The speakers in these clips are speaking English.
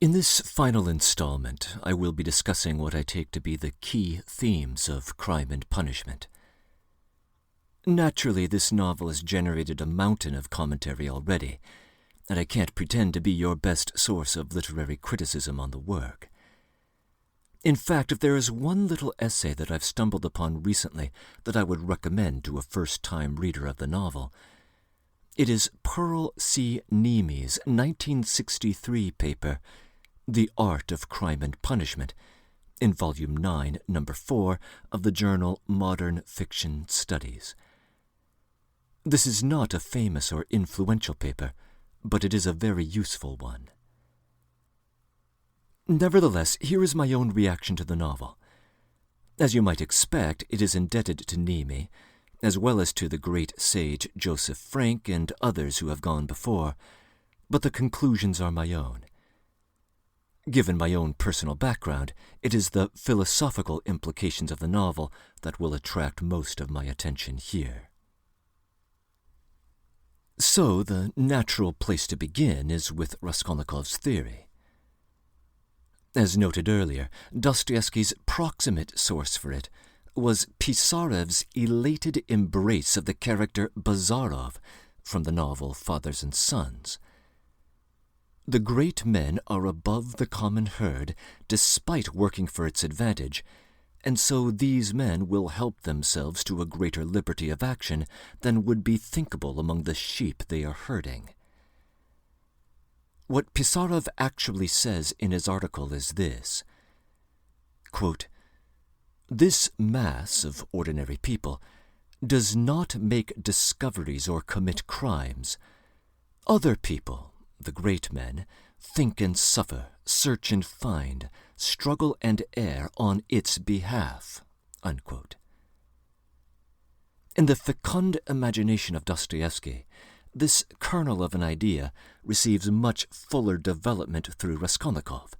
In this final installment, I will be discussing what I take to be the key themes of Crime and Punishment. Naturally, this novel has generated a mountain of commentary already, and I can't pretend to be your best source of literary criticism on the work. In fact, if there is one little essay that I've stumbled upon recently that I would recommend to a first-time reader of the novel, it is Pearl C. Niemi's 1963 paper, The Art of Crime and Punishment, in Volume 9, Number 4 of the journal Modern Fiction Studies. This is not a famous or influential paper, but it is a very useful one. Nevertheless, here is my own reaction to the novel. As you might expect, it is indebted to Niemi, as well as to the great sage Joseph Frank and others who have gone before, but the conclusions are my own. Given my own personal background, it is the philosophical implications of the novel that will attract most of my attention here. So, the natural place to begin is with Raskolnikov's theory. As noted earlier, Dostoevsky's proximate source for it was Pisarev's elated embrace of the character Bazarov from the novel Fathers and Sons. The great men are above the common herd, despite working for its advantage, and so these men will help themselves to a greater liberty of action than would be thinkable among the sheep they are herding. What Pisarev actually says in his article is this, quote, "This mass of ordinary people does not make discoveries or commit crimes. Other people, the great men, think and suffer, search and find, struggle and err on its behalf." Unquote. In the fecund imagination of Dostoevsky, this kernel of an idea receives much fuller development through Raskolnikov.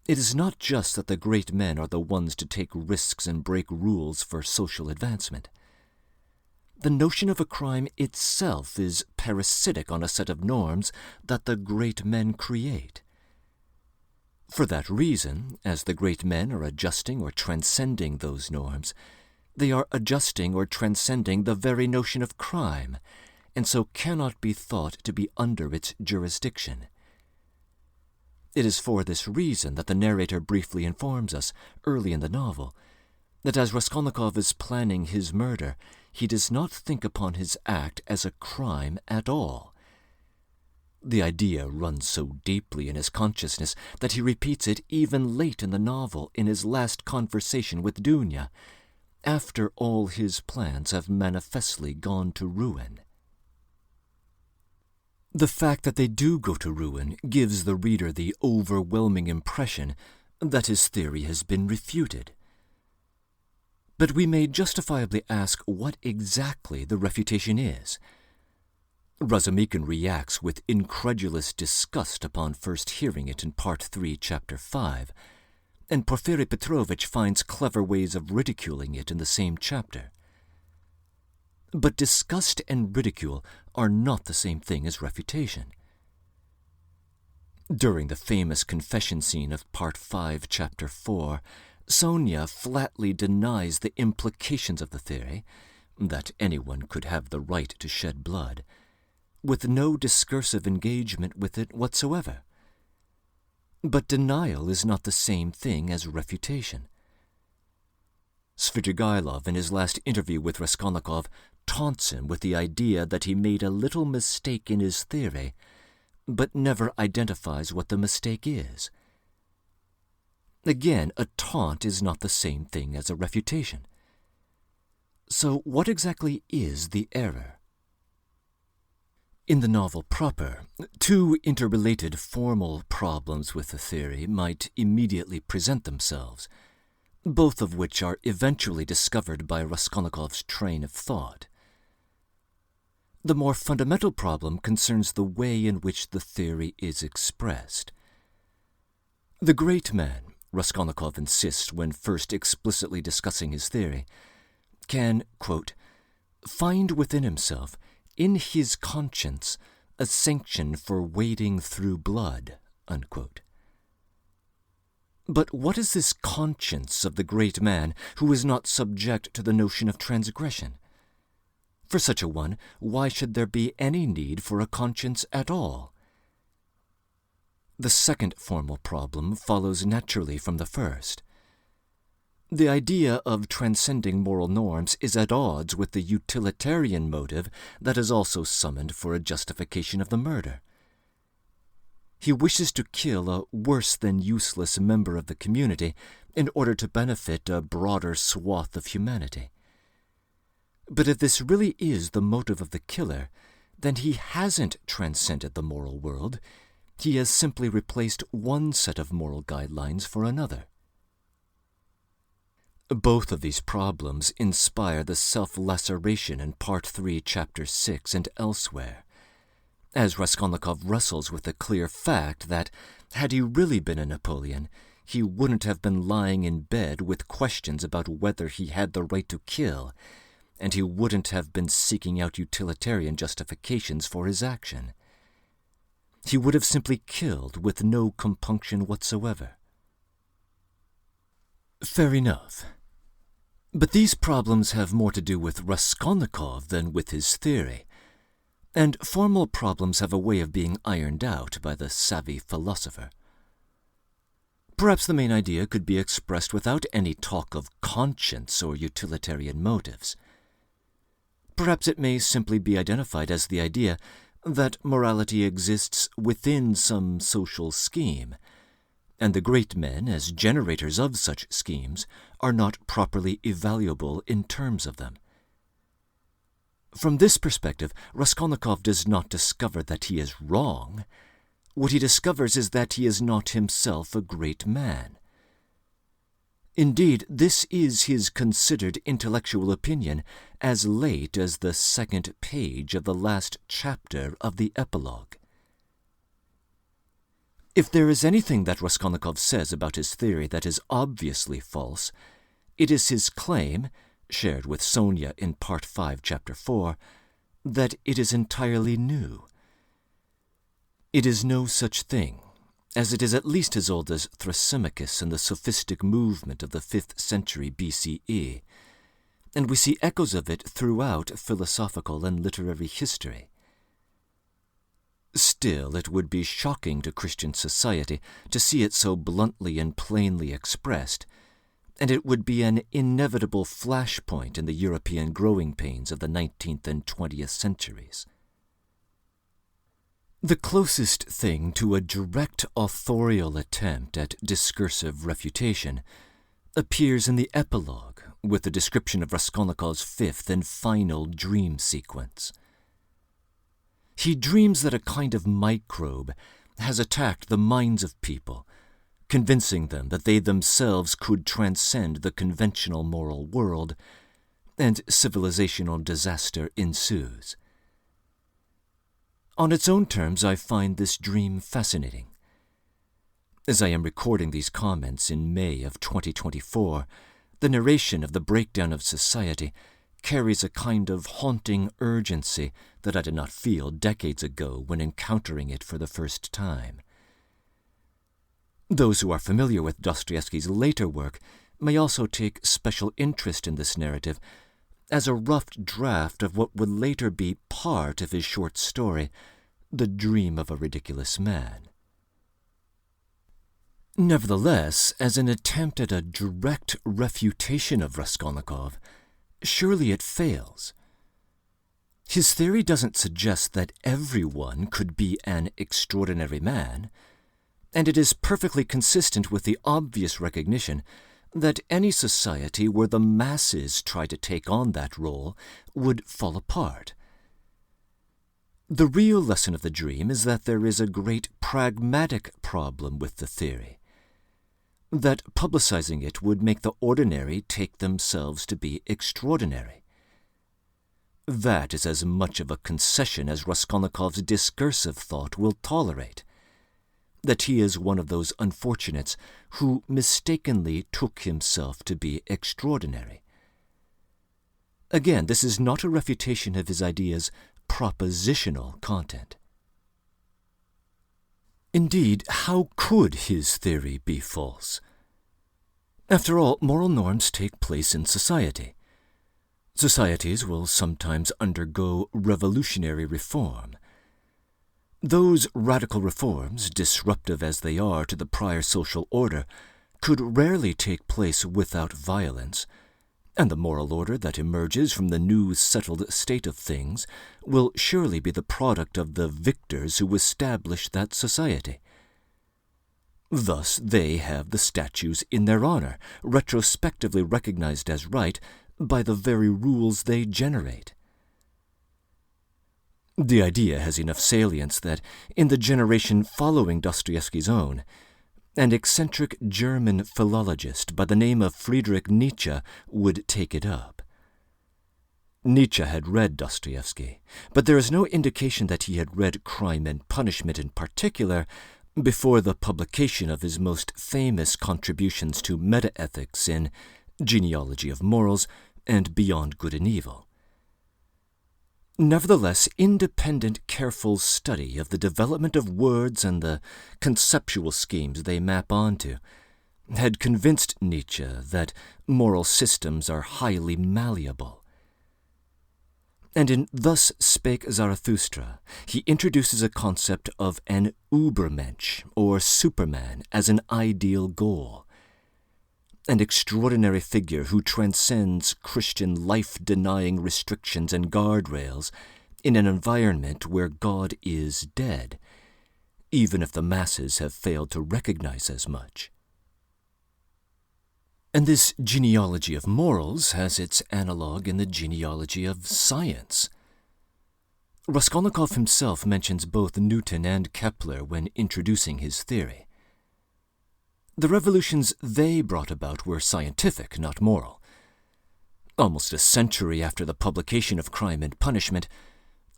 It is not just that the great men are the ones to take risks and break rules for social advancement. The notion of a crime itself is parasitic on a set of norms that the great men create. For that reason, as the great men are adjusting or transcending those norms, they are adjusting or transcending the very notion of crime, and so cannot be thought to be under its jurisdiction. It is for this reason that the narrator briefly informs us, early in the novel, that as Raskolnikov is planning his murder, he does not think upon his act as a crime at all. The idea runs so deeply in his consciousness that he repeats it even late in the novel in his last conversation with Dunia, after all his plans have manifestly gone to ruin. The fact that they do go to ruin gives the reader the overwhelming impression that his theory has been refuted. But we may justifiably ask what exactly the refutation is. Razumikhin reacts with incredulous disgust upon first hearing it in Part 3, Chapter 5, and Porfiry Petrovich finds clever ways of ridiculing it in the same chapter. But disgust and ridicule are not the same thing as refutation. During the famous confession scene of Part 5, Chapter 4, Sonia flatly denies the implications of the theory, that anyone could have the right to shed blood, with no discursive engagement with it whatsoever. But denial is not the same thing as refutation. Svidrigailov, in his last interview with Raskolnikov, taunts him with the idea that he made a little mistake in his theory, but never identifies what the mistake is. Again, a taunt is not the same thing as a refutation. So what exactly is the error? In the novel proper, two interrelated formal problems with the theory might immediately present themselves, both of which are eventually discovered by Raskolnikov's train of thought. The more fundamental problem concerns the way in which the theory is expressed. The great man, Raskolnikov insists when first explicitly discussing his theory, can, quote, find within himself, in his conscience, a sanction for wading through blood, Unquote. But what is this conscience of the great man who is not subject to the notion of transgression? For such a one, why should there be any need for a conscience at all? The second formal problem follows naturally from the first. The idea of transcending moral norms is at odds with the utilitarian motive that is also summoned for a justification of the murder. He wishes to kill a worse-than-useless member of the community in order to benefit a broader swath of humanity. But if this really is the motive of the killer, then he hasn't transcended the moral world. He has simply replaced one set of moral guidelines for another. Both of these problems inspire the self-laceration in Part 3, Chapter 6, and elsewhere, as Raskolnikov wrestles with the clear fact that, had he really been a Napoleon, he wouldn't have been lying in bed with questions about whether he had the right to kill, and he wouldn't have been seeking out utilitarian justifications for his action. He would have simply killed with no compunction whatsoever. Fair enough. But these problems have more to do with Raskolnikov than with his theory, and formal problems have a way of being ironed out by the savvy philosopher. Perhaps the main idea could be expressed without any talk of conscience or utilitarian motives. Perhaps it may simply be identified as the idea that morality exists within some social scheme, and the great men, as generators of such schemes, are not properly evaluable in terms of them. From this perspective, Raskolnikov does not discover that he is wrong. What he discovers is that he is not himself a great man. Indeed, this is his considered intellectual opinion as late as the second page of the last chapter of the epilogue. If there is anything that Raskolnikov says about his theory that is obviously false, it is his claim, shared with Sonia in Part 5, Chapter 4, that it is entirely new. It is no such thing, as it is at least as old as Thrasymachus and the sophistic movement of the 5th century BCE, and we see echoes of it throughout philosophical and literary history. Still, it would be shocking to Christian society to see it so bluntly and plainly expressed, and it would be an inevitable flashpoint in the European growing pains of the 19th and 20th centuries. The closest thing to a direct authorial attempt at discursive refutation appears in the epilogue with the description of Raskolnikov's fifth and final dream sequence. He dreams that a kind of microbe has attacked the minds of people, convincing them that they themselves could transcend the conventional moral world, and civilizational disaster ensues. On its own terms, I find this dream fascinating. As I am recording these comments in May of 2024, the narration of the breakdown of society carries a kind of haunting urgency that I did not feel decades ago when encountering it for the first time. Those who are familiar with Dostoevsky's later work may also take special interest in this narrative as a rough draft of what would later be part of his short story, The Dream of a Ridiculous Man. Nevertheless, as an attempt at a direct refutation of Raskolnikov, surely it fails. His theory doesn't suggest that everyone could be an extraordinary man, and it is perfectly consistent with the obvious recognition that any society where the masses try to take on that role would fall apart. The real lesson of the dream is that there is a great pragmatic problem with the theory, that publicizing it would make the ordinary take themselves to be extraordinary. That is as much of a concession as Raskolnikov's discursive thought will tolerate, that he is one of those unfortunates who mistakenly took himself to be extraordinary. Again, this is not a refutation of his idea's propositional content. Indeed, how could his theory be false? After all, moral norms take place in society. Societies will sometimes undergo revolutionary reform. Those radical reforms, disruptive as they are to the prior social order, could rarely take place without violence, and the moral order that emerges from the new settled state of things will surely be the product of the victors who established that society. Thus they have the statues in their honor, retrospectively recognized as right by the very rules they generate. The idea has enough salience that, in the generation following Dostoevsky's own, an eccentric German philologist by the name of Friedrich Nietzsche would take it up. Nietzsche had read Dostoevsky, but there is no indication that he had read Crime and Punishment in particular before the publication of his most famous contributions to metaethics in Genealogy of Morals and Beyond Good and Evil. Nevertheless, independent, careful study of the development of words and the conceptual schemes they map onto had convinced Nietzsche that moral systems are highly malleable. And in Thus Spake Zarathustra, he introduces a concept of an Übermensch, or Superman, as an ideal goal. An extraordinary figure who transcends Christian life-denying restrictions and guardrails in an environment where God is dead, even if the masses have failed to recognize as much. And this genealogy of morals has its analogue in the genealogy of science. Raskolnikov himself mentions both Newton and Kepler when introducing his theory. The revolutions they brought about were scientific, not moral. Almost a century after the publication of Crime and Punishment,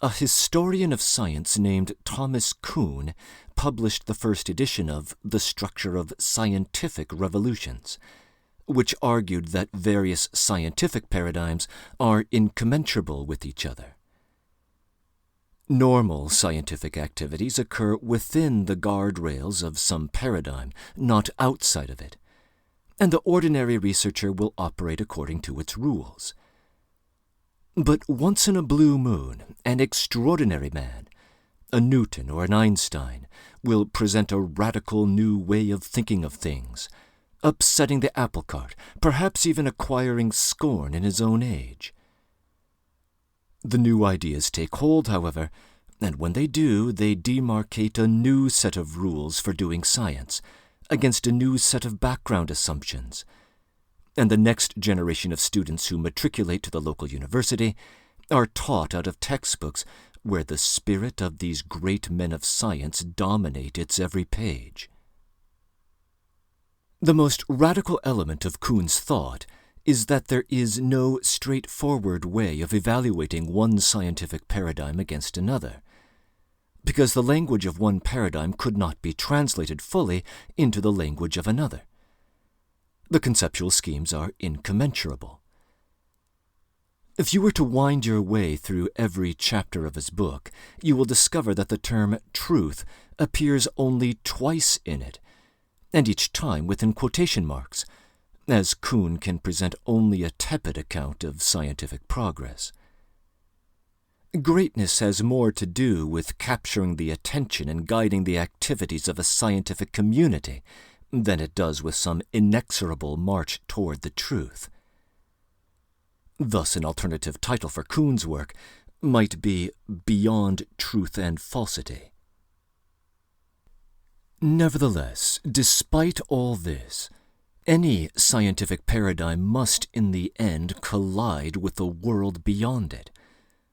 a historian of science named Thomas Kuhn published the first edition of The Structure of Scientific Revolutions, which argued that various scientific paradigms are incommensurable with each other. Normal scientific activities occur within the guardrails of some paradigm, not outside of it, and the ordinary researcher will operate according to its rules. But once in a blue moon, an extraordinary man, a Newton or an Einstein, will present a radical new way of thinking of things, upsetting the apple cart, perhaps even acquiring scorn in his own age. The new ideas take hold, however, and when they do, they demarcate a new set of rules for doing science, against a new set of background assumptions. And the next generation of students who matriculate to the local university are taught out of textbooks where the spirit of these great men of science dominate its every page. The most radical element of Kuhn's thought is that there is no straightforward way of evaluating one scientific paradigm against another, because the language of one paradigm could not be translated fully into the language of another. The conceptual schemes are incommensurable. If you were to wind your way through every chapter of his book, you will discover that the term truth appears only twice in it, and each time within quotation marks, as Kuhn can present only a tepid account of scientific progress. Greatness has more to do with capturing the attention and guiding the activities of a scientific community than it does with some inexorable march toward the truth. Thus, an alternative title for Kuhn's work might be Beyond Truth and Falsity. Nevertheless, despite all this, any scientific paradigm must in the end collide with the world beyond it,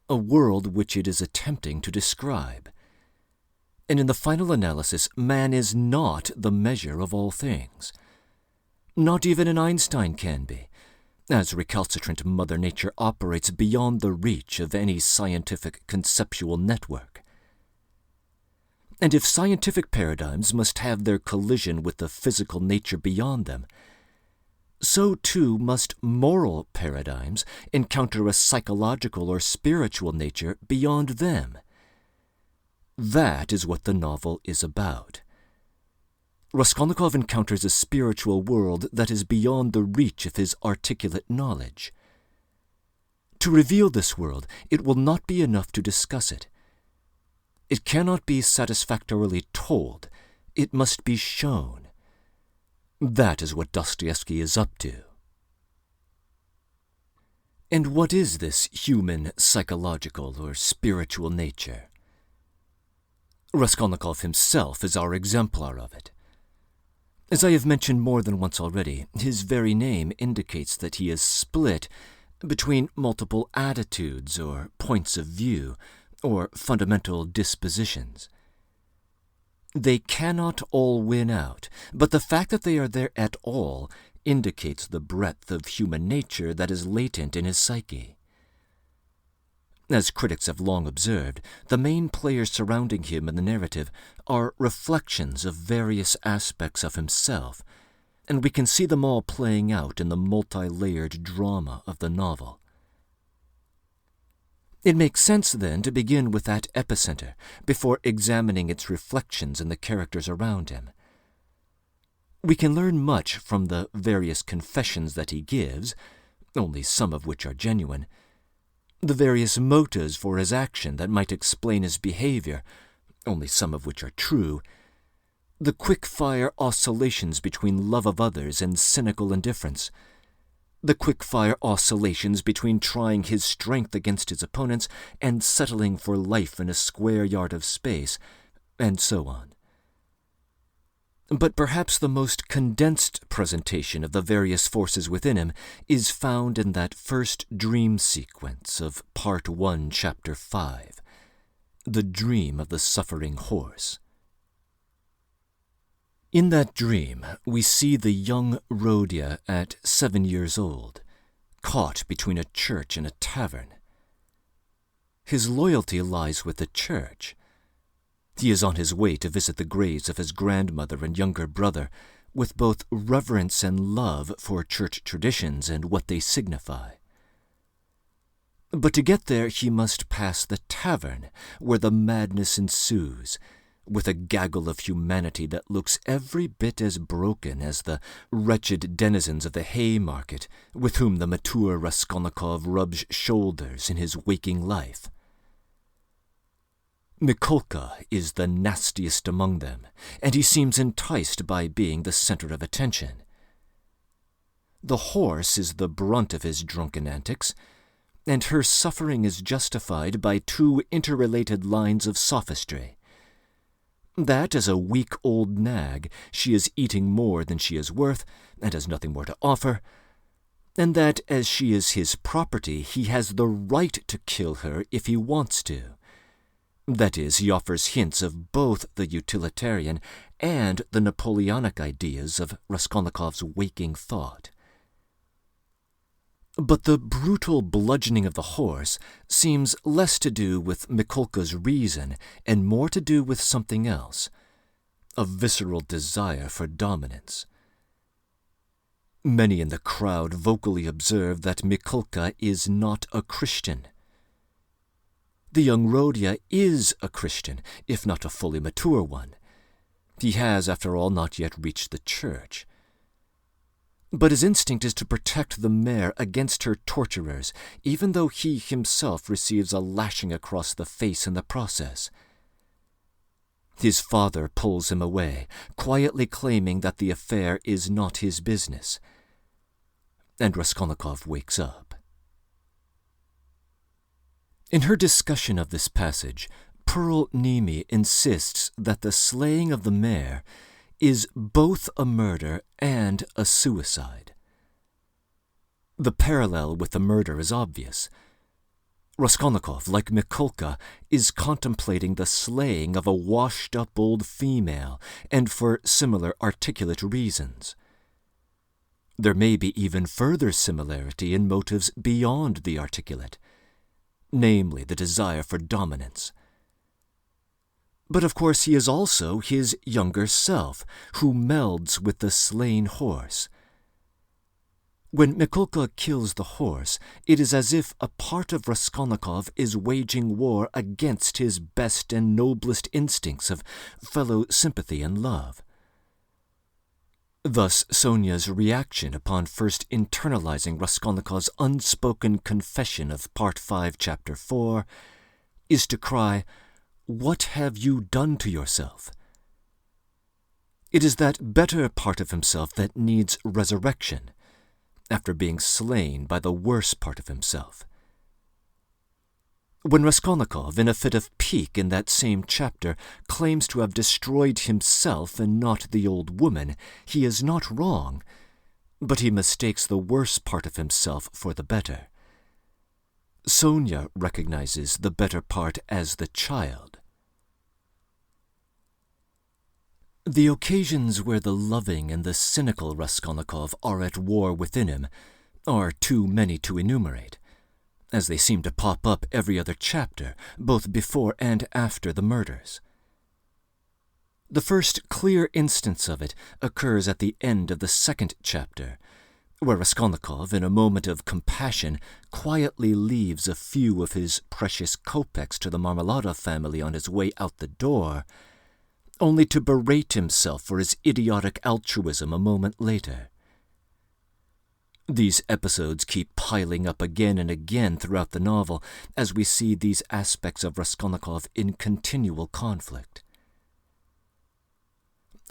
a world which it is attempting to describe. And in the final analysis, man is not the measure of all things. Not even an Einstein can be, as recalcitrant Mother Nature operates beyond the reach of any scientific conceptual network. And if scientific paradigms must have their collision with the physical nature beyond them, so too must moral paradigms encounter a psychological or spiritual nature beyond them. That is what the novel is about, Raskolnikov encounters a spiritual world that is beyond the reach of his articulate knowledge. To reveal this world, it will not be enough to discuss it. It cannot be satisfactorily told. It must be shown. That is what Dostoevsky is up to. And what is this human, psychological, or spiritual nature? Raskolnikov himself is our exemplar of it. As I have mentioned more than once already, his very name indicates that he is split between multiple attitudes or points of view or fundamental dispositions. They cannot all win out, but the fact that they are there at all indicates the breadth of human nature that is latent in his psyche. As critics have long observed, the main players surrounding him in the narrative are reflections of various aspects of himself, and we can see them all playing out in the multi-layered drama of the novel. It makes sense, then, to begin with that epicenter, before examining its reflections in the characters around him. We can learn much from the various confessions that he gives, only some of which are genuine, the various motives for his action that might explain his behavior, only some of which are true, the quick-fire oscillations between love of others and cynical indifference, the quick-fire oscillations between trying his strength against his opponents and settling for life in a square yard of space, and so on. But perhaps the most condensed presentation of the various forces within him is found in that first dream sequence of Part 1, Chapter 5, the dream of the suffering horse. In that dream, we see the young Rodya at 7 years old, caught between a church and a tavern. His loyalty lies with the church. He is on his way to visit the graves of his grandmother and younger brother, with both reverence and love for church traditions and what they signify. But to get there he must pass the tavern, where the madness ensues, with a gaggle of humanity that looks every bit as broken as the wretched denizens of the Haymarket with whom the mature Raskolnikov rubs shoulders in his waking life. Mikolka is the nastiest among them, and he seems enticed by being the center of attention. The horse is the brunt of his drunken antics, and her suffering is justified by two interrelated lines of sophistry. That as a weak old nag she is eating more than she is worth, and has nothing more to offer, and that as she is his property he has the right to kill her if he wants to. That is, he offers hints of both the utilitarian and the Napoleonic ideas of Raskolnikov's waking thought. But the brutal bludgeoning of the horse seems less to do with Mikolka's reason and more to do with something else, a visceral desire for dominance. Many in the crowd vocally observe that Mikolka is not a Christian. The young Rodya is a Christian, if not a fully mature one. He has, after all, not yet reached the church. But his instinct is to protect the mare against her torturers, even though he himself receives a lashing across the face in the process. His father pulls him away, quietly claiming that the affair is not his business. And Raskolnikov wakes up. In her discussion of this passage, Pearl Nemi insists that the slaying of the mare is both a murder and a suicide. The parallel with the murder is obvious. Raskolnikov, like Mikolka, is contemplating the slaying of a washed-up old female, and for similar articulate reasons. There may be even further similarity in motives beyond the articulate, namely the desire for dominance. But of course he is also his younger self, who melds with the slain horse. When Mikolka kills the horse, it is as if a part of Raskolnikov is waging war against his best and noblest instincts of fellow sympathy and love. Thus, Sonia's reaction upon first internalizing Raskolnikov's unspoken confession of Part 5, Chapter 4, is to cry, "What have you done to yourself?" It is that better part of himself that needs resurrection, after being slain by the worse part of himself. When Raskolnikov, in a fit of pique in that same chapter, claims to have destroyed himself and not the old woman, he is not wrong, but he mistakes the worse part of himself for the better. Sonia recognizes the better part as the child. The occasions where the loving and the cynical Raskolnikov are at war within him are too many to enumerate, as they seem to pop up every other chapter, both before and after the murders. The first clear instance of it occurs at the end of the second chapter, where Raskolnikov, in a moment of compassion, quietly leaves a few of his precious kopecks to the Marmeladov family on his way out the door, only to berate himself for his idiotic altruism a moment later. These episodes keep piling up again and again throughout the novel as we see these aspects of Raskolnikov in continual conflict.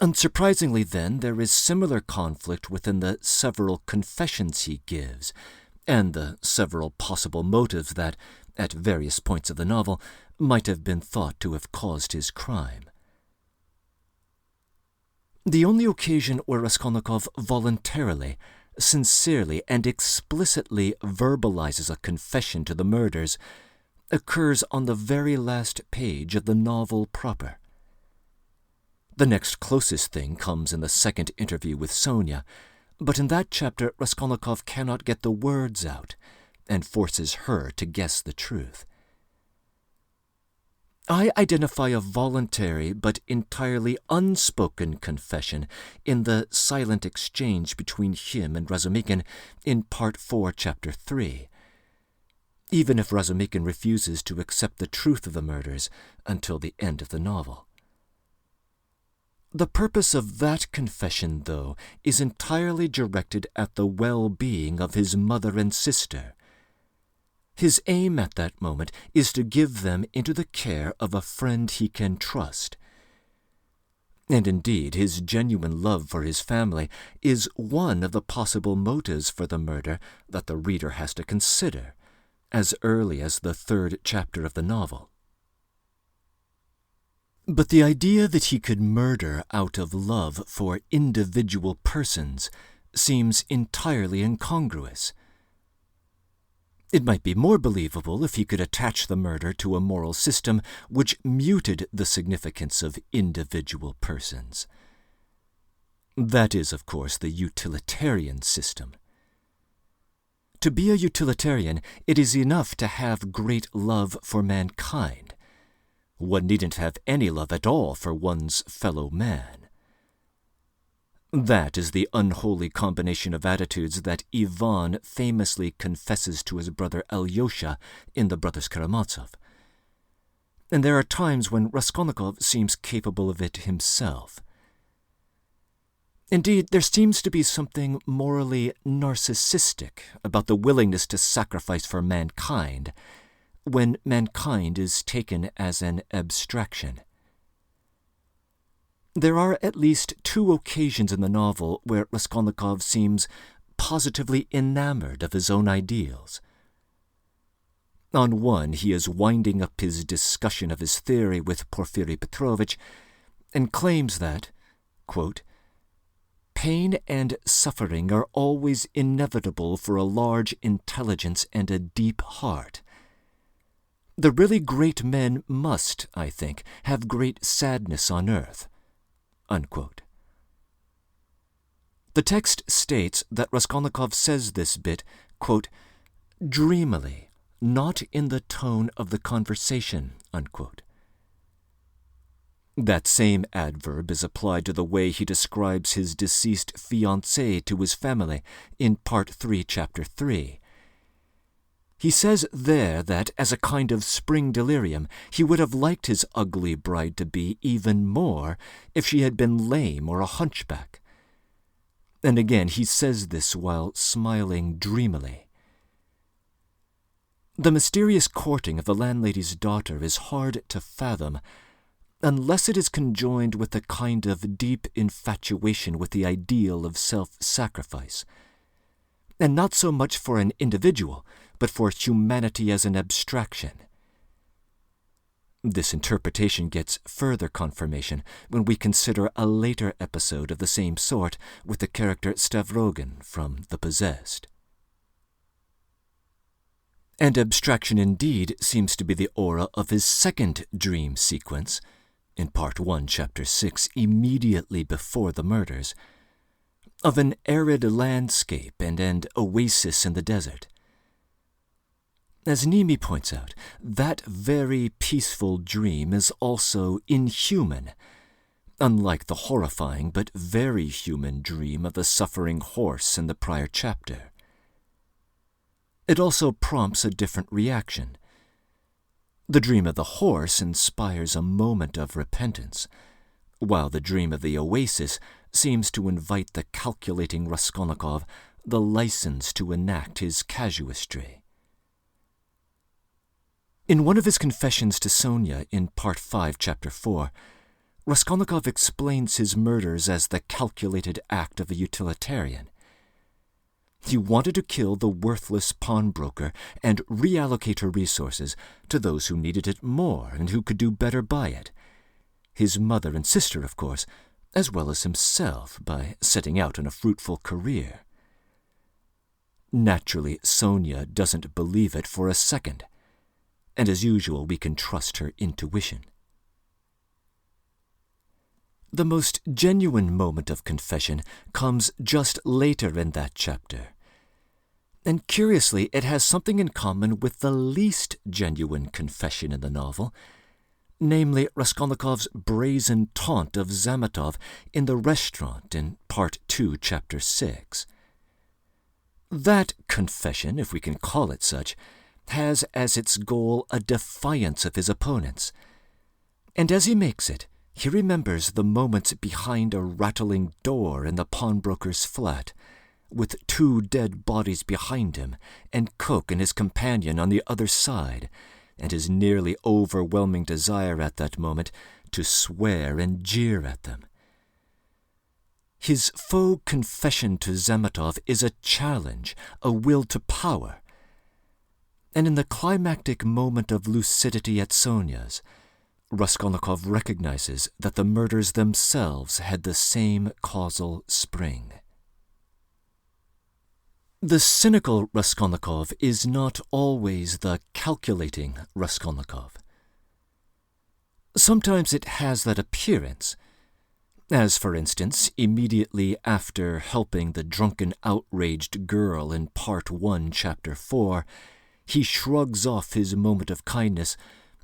Unsurprisingly, then, there is similar conflict within the several confessions he gives, and the several possible motives that, at various points of the novel, might have been thought to have caused his crime. The only occasion where Raskolnikov voluntarily, sincerely, and explicitly verbalizes a confession to the murders occurs on the very last page of the novel proper. The next closest thing comes in the second interview with Sonia, but in that chapter Raskolnikov cannot get the words out and forces her to guess the truth. I identify a voluntary but entirely unspoken confession in the silent exchange between him and Razumikhin in Part 4, Chapter 3, even if Razumikhin refuses to accept the truth of the murders until the end of the novel. The purpose of that confession, though, is entirely directed at the well-being of his mother and sister. His aim at that moment is to give them into the care of a friend he can trust. And indeed, his genuine love for his family is one of the possible motives for the murder that the reader has to consider, as early as the third chapter of the novel. But the idea that he could murder out of love for individual persons seems entirely incongruous. It might be more believable if he could attach the murder to a moral system which muted the significance of individual persons. That is, of course, the utilitarian system. To be a utilitarian, it is enough to have great love for mankind. One needn't have any love at all for one's fellow man. That is the unholy combination of attitudes that Ivan famously confesses to his brother Alyosha in The Brothers Karamazov. And there are times when Raskolnikov seems capable of it himself. Indeed, there seems to be something morally narcissistic about the willingness to sacrifice for mankind when mankind is taken as an abstraction. There are at least two occasions in the novel where Raskolnikov seems positively enamored of his own ideals. On one, he is winding up his discussion of his theory with Porfiry Petrovich and claims that, quote, "Pain and suffering are always inevitable for a large intelligence and a deep heart. The really great men must, I think, have great sadness on earth." Unquote. The text states that Raskolnikov says this bit, quote, "dreamily, not in the tone of the conversation," unquote. That same adverb is applied to the way he describes his deceased fiancée to his family in Part 3, Chapter 3. He says there that, as a kind of spring delirium, he would have liked his ugly bride to be even more if she had been lame or a hunchback. And again, he says this while smiling dreamily. The mysterious courting of the landlady's daughter is hard to fathom unless it is conjoined with a kind of deep infatuation with the ideal of self-sacrifice, and not so much for an individual, but for humanity as an abstraction. This interpretation gets further confirmation when we consider a later episode of the same sort with the character Stavrogin from The Possessed. And abstraction indeed seems to be the aura of his second dream sequence, in Part 1, Chapter 6, immediately before the murders, of an arid landscape and an oasis in the desert. As Niemi points out, that very peaceful dream is also inhuman, unlike the horrifying but very human dream of the suffering horse in the prior chapter. It also prompts a different reaction. The dream of the horse inspires a moment of repentance, while the dream of the oasis seems to invite the calculating Raskolnikov the license to enact his casuistry. In one of his confessions to Sonia in Part 5, Chapter 4, Raskolnikov explains his murders as the calculated act of a utilitarian. He wanted to kill the worthless pawnbroker and reallocate her resources to those who needed it more and who could do better by it. His mother and sister, of course, as well as himself, by setting out on a fruitful career. Naturally, Sonia doesn't believe it for a second, and as usual we can trust her intuition. The most genuine moment of confession comes just later in that chapter. And curiously, it has something in common with the least genuine confession in the novel, namely Raskolnikov's brazen taunt of Zametov in the restaurant in Part 2, Chapter 6. That confession, if we can call it such, has as its goal a defiance of his opponents, and as he makes it, he remembers the moments behind a rattling door in the pawnbroker's flat, with 2 dead bodies behind him, and Cook and his companion on the other side, and his nearly overwhelming desire at that moment to swear and jeer at them. His faux confession to Zametov is a challenge, a will to power. And in the climactic moment of lucidity at Sonia's, Raskolnikov recognizes that the murders themselves had the same causal spring. The cynical Raskolnikov is not always the calculating Raskolnikov. Sometimes it has that appearance, as, for instance, immediately after helping the drunken, outraged girl in Part 1, Chapter 4, he shrugs off his moment of kindness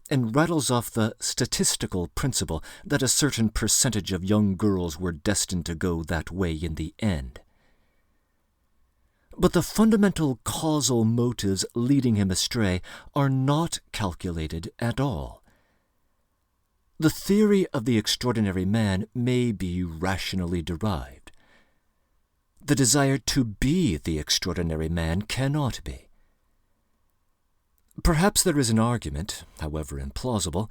and rattles off the statistical principle that a certain percentage of young girls were destined to go that way in the end. But the fundamental causal motives leading him astray are not calculated at all. The theory of the extraordinary man may be rationally derived. The desire to be the extraordinary man cannot be. Perhaps there is an argument, however implausible,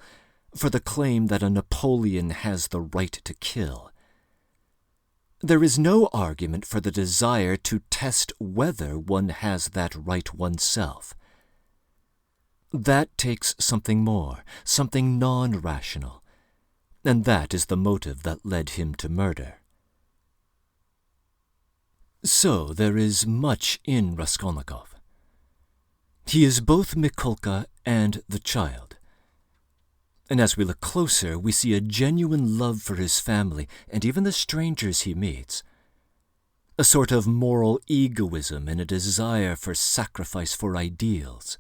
for the claim that a Napoleon has the right to kill. There is no argument for the desire to test whether one has that right oneself. That takes something more, something non-rational, and that is the motive that led him to murder. So there is much in Raskolnikov. He is both Mikulka and the child. And as we look closer, we see a genuine love for his family and even the strangers he meets. A sort of moral egoism and a desire for sacrifice for ideals.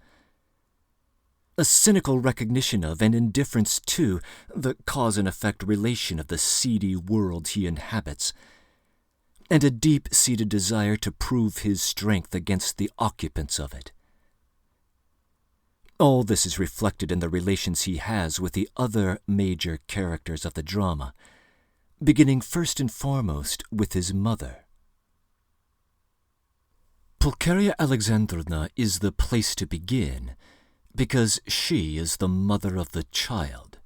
A cynical recognition of and indifference to the cause and effect relation of the seedy world he inhabits, and a deep-seated desire to prove his strength against the occupants of it. All this is reflected in the relations he has with the other major characters of the drama, beginning first and foremost with his mother. Pulcheria Alexandrovna is the place to begin, because she is the mother of the child.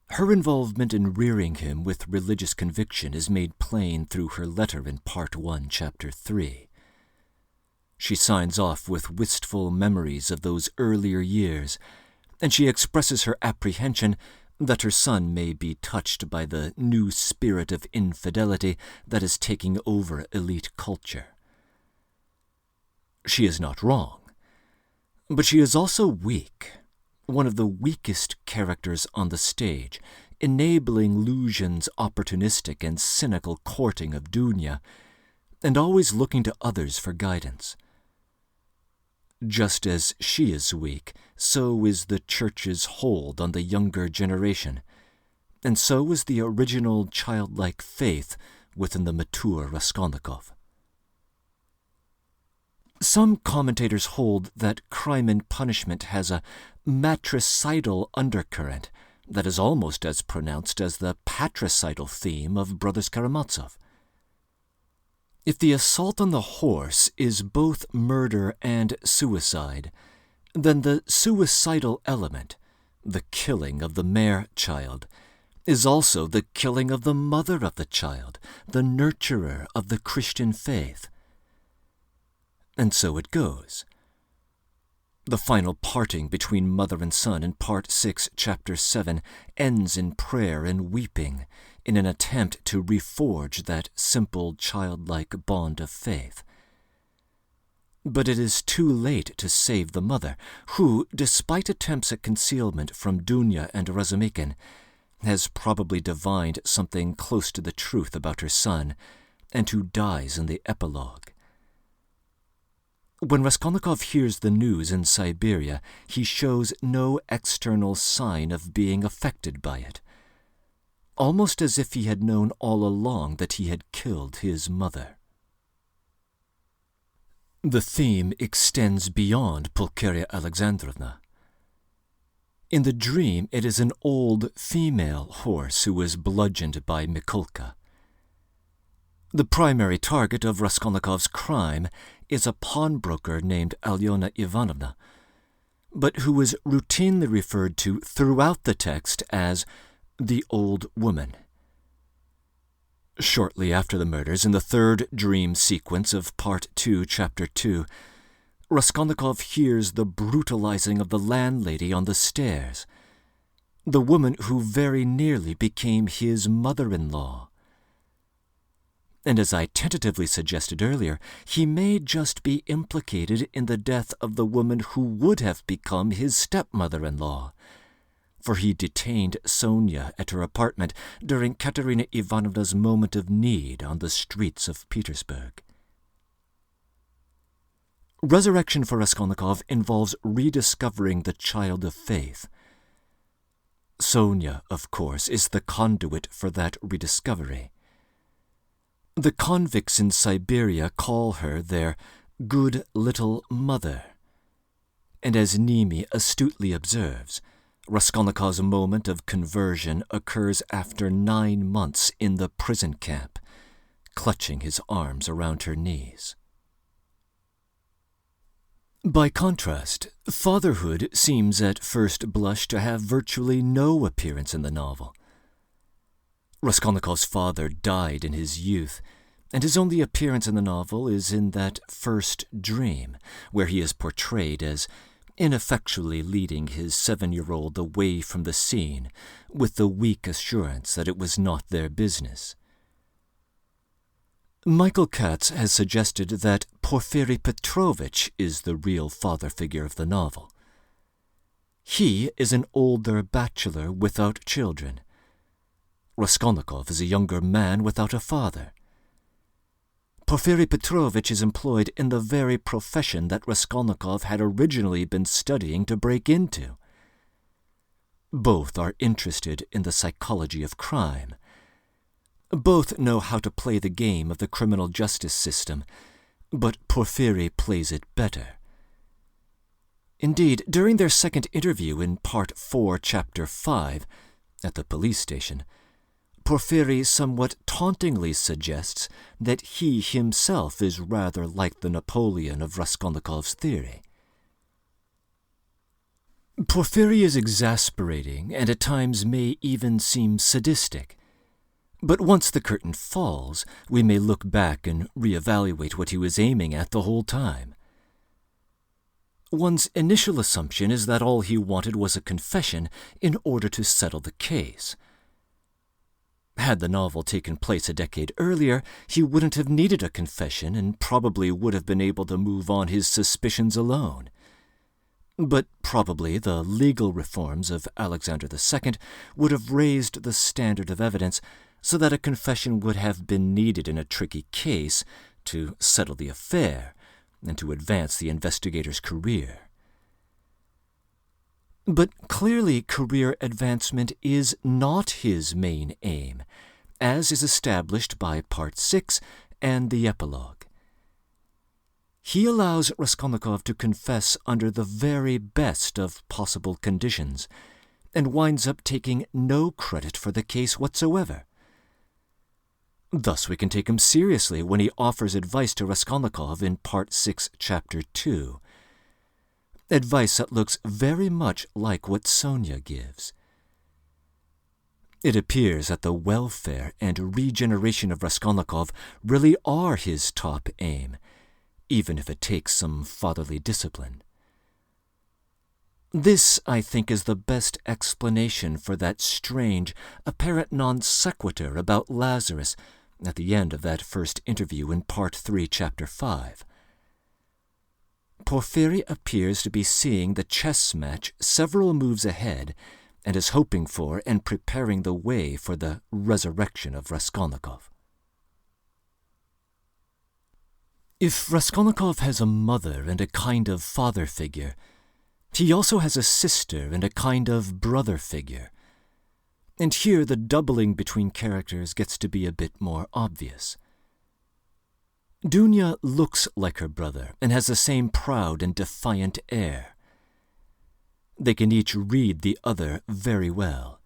Her involvement in rearing him with religious conviction is made plain through her letter in Part 1, Chapter 3. She signs off with wistful memories of those earlier years, and she expresses her apprehension that her son may be touched by the new spirit of infidelity that is taking over elite culture. She is not wrong, but she is also weak, one of the weakest characters on the stage, enabling Luzhin's opportunistic and cynical courting of Dunia, and always looking to others for guidance. Just as she is weak, so is the Church's hold on the younger generation, and so is the original childlike faith within the mature Raskolnikov. Some commentators hold that Crime and Punishment has a matricidal undercurrent that is almost as pronounced as the patricidal theme of Brothers Karamazov. If the assault on the horse is both murder and suicide, then the suicidal element, the killing of the mare child, is also the killing of the mother of the child, the nurturer of the Christian faith. And so it goes. The final parting between mother and son in Part 6, Chapter 7 ends in prayer and weeping in an attempt to reforge that simple childlike bond of faith. But it is too late to save the mother, who, despite attempts at concealment from Dunia and Razumikhin, has probably divined something close to the truth about her son, and who dies in the epilogue. When Raskolnikov hears the news in Siberia, he shows no external sign of being affected by it, almost as if he had known all along that he had killed his mother. The theme extends beyond Pulcheria Alexandrovna. In the dream, it is an old female horse who is bludgeoned by Mikulka. The primary target of Raskolnikov's crime is a pawnbroker named Katerina Ivanovna, but who is routinely referred to throughout the text as the old woman. Shortly after the murders, in the third dream sequence of Part 2, Chapter 2, Raskolnikov hears the brutalizing of the landlady on the stairs, the woman who very nearly became his mother-in-law. And as I tentatively suggested earlier, he may just be implicated in the death of the woman who would have become his stepmother-in-law, for he detained Sonia at her apartment during Katerina Ivanovna's moment of need on the streets of Petersburg. Resurrection for Raskolnikov involves rediscovering the child of faith. Sonia, of course, is the conduit for that rediscovery. The convicts in Siberia call her their good little mother. And as Niemi astutely observes, Raskolnikov's moment of conversion occurs after 9 months in the prison camp, clutching his arms around her knees. By contrast, fatherhood seems at first blush to have virtually no appearance in the novel. Raskolnikov's father died in his youth, and his only appearance in the novel is in that first dream, where he is portrayed as ineffectually leading his 7-year-old away from the scene with the weak assurance that it was not their business. Michael Katz has suggested that Porfiry Petrovich is the real father figure of the novel. He is an older bachelor without children. Raskolnikov is a younger man without a father. Porfiry Petrovich is employed in the very profession that Raskolnikov had originally been studying to break into. Both are interested in the psychology of crime. Both know how to play the game of the criminal justice system, but Porfiry plays it better. Indeed, during their second interview in Part 4, Chapter 5, at the police station, Porfiry somewhat tauntingly suggests that he himself is rather like the Napoleon of Raskolnikov's theory. Porfiry is exasperating and at times may even seem sadistic. But once the curtain falls, we may look back and reevaluate what he was aiming at the whole time. One's initial assumption is that all he wanted was a confession in order to settle the case. Had the novel taken place a decade earlier, he wouldn't have needed a confession and probably would have been able to move on his suspicions alone. But probably the legal reforms of Alexander II would have raised the standard of evidence so that a confession would have been needed in a tricky case to settle the affair and to advance the investigator's career. But clearly career advancement is not his main aim, as is established by Part 6 and the epilogue. He allows Raskolnikov to confess under the very best of possible conditions, and winds up taking no credit for the case whatsoever. Thus we can take him seriously when he offers advice to Raskolnikov in Part 6, Chapter 2. Advice that looks very much like what Sonia gives. It appears that the welfare and regeneration of Raskolnikov really are his top aim, even if it takes some fatherly discipline. This, I think, is the best explanation for that strange, apparent non sequitur about Lazarus at the end of that first interview in Part 3, Chapter 5. Porfiry appears to be seeing the chess match several moves ahead and is hoping for and preparing the way for the resurrection of Raskolnikov. If Raskolnikov has a mother and a kind of father figure, he also has a sister and a kind of brother figure. And here the doubling between characters gets to be a bit more obvious. Dunia looks like her brother and has the same proud and defiant air. They can each read the other very well.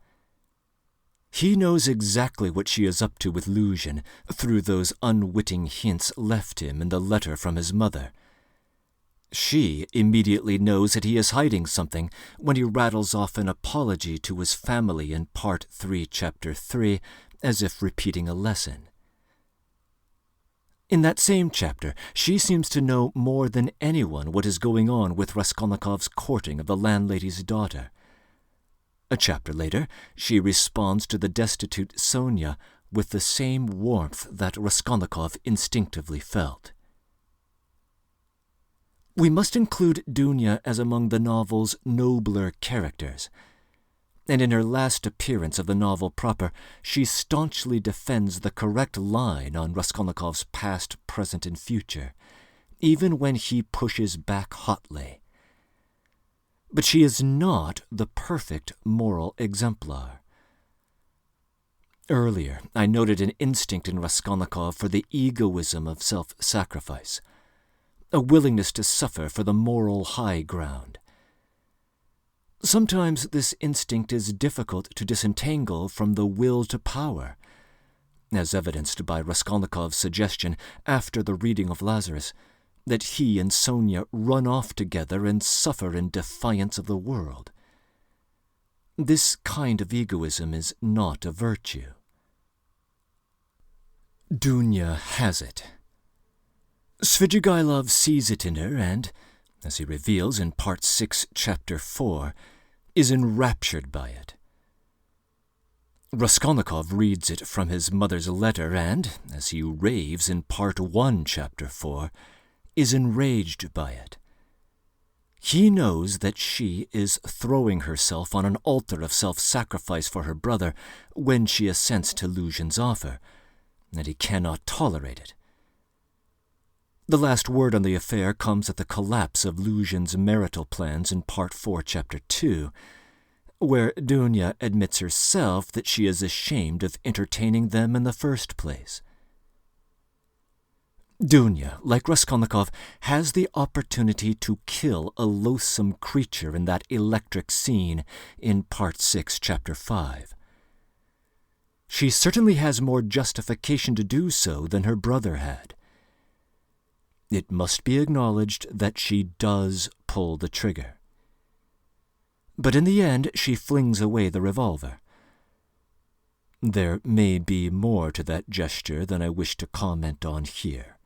He knows exactly what she is up to with Luzhin through those unwitting hints left him in the letter from his mother. She immediately knows that he is hiding something when he rattles off an apology to his family in Part 3, Chapter 3, as if repeating a lesson. In that same chapter, she seems to know more than anyone what is going on with Raskolnikov's courting of the landlady's daughter. A chapter later, she responds to the destitute Sonia with the same warmth that Raskolnikov instinctively felt. We must include Dunia as among the novel's nobler characters, and in her last appearance of the novel proper, she staunchly defends the correct line on Raskolnikov's past, present, and future, even when he pushes back hotly. But she is not the perfect moral exemplar. Earlier, I noted an instinct in Raskolnikov for the egoism of self-sacrifice, a willingness to suffer for the moral high ground. Sometimes this instinct is difficult to disentangle from the will to power, as evidenced by Raskolnikov's suggestion after the reading of Lazarus, that he and Sonia run off together and suffer in defiance of the world. This kind of egoism is not a virtue. Dunia has it. Svidrigailov sees it in her and, as he reveals in Part 6, Chapter 4, is enraptured by it. Raskolnikov reads it from his mother's letter and, as he raves in Part 1, Chapter 4, is enraged by it. He knows that she is throwing herself on an altar of self-sacrifice for her brother when she assents to Luzhin's offer, and he cannot tolerate it. The last word on the affair comes at the collapse of Luzhin's marital plans in Part 4, Chapter 2, where Dunia admits herself that she is ashamed of entertaining them in the first place. Dunia, like Raskolnikov, has the opportunity to kill a loathsome creature in that electric scene in Part 6, Chapter 5. She certainly has more justification to do so than her brother had. It must be acknowledged that she does pull the trigger. But in the end, she flings away the revolver. There may be more to that gesture than I wish to comment on here.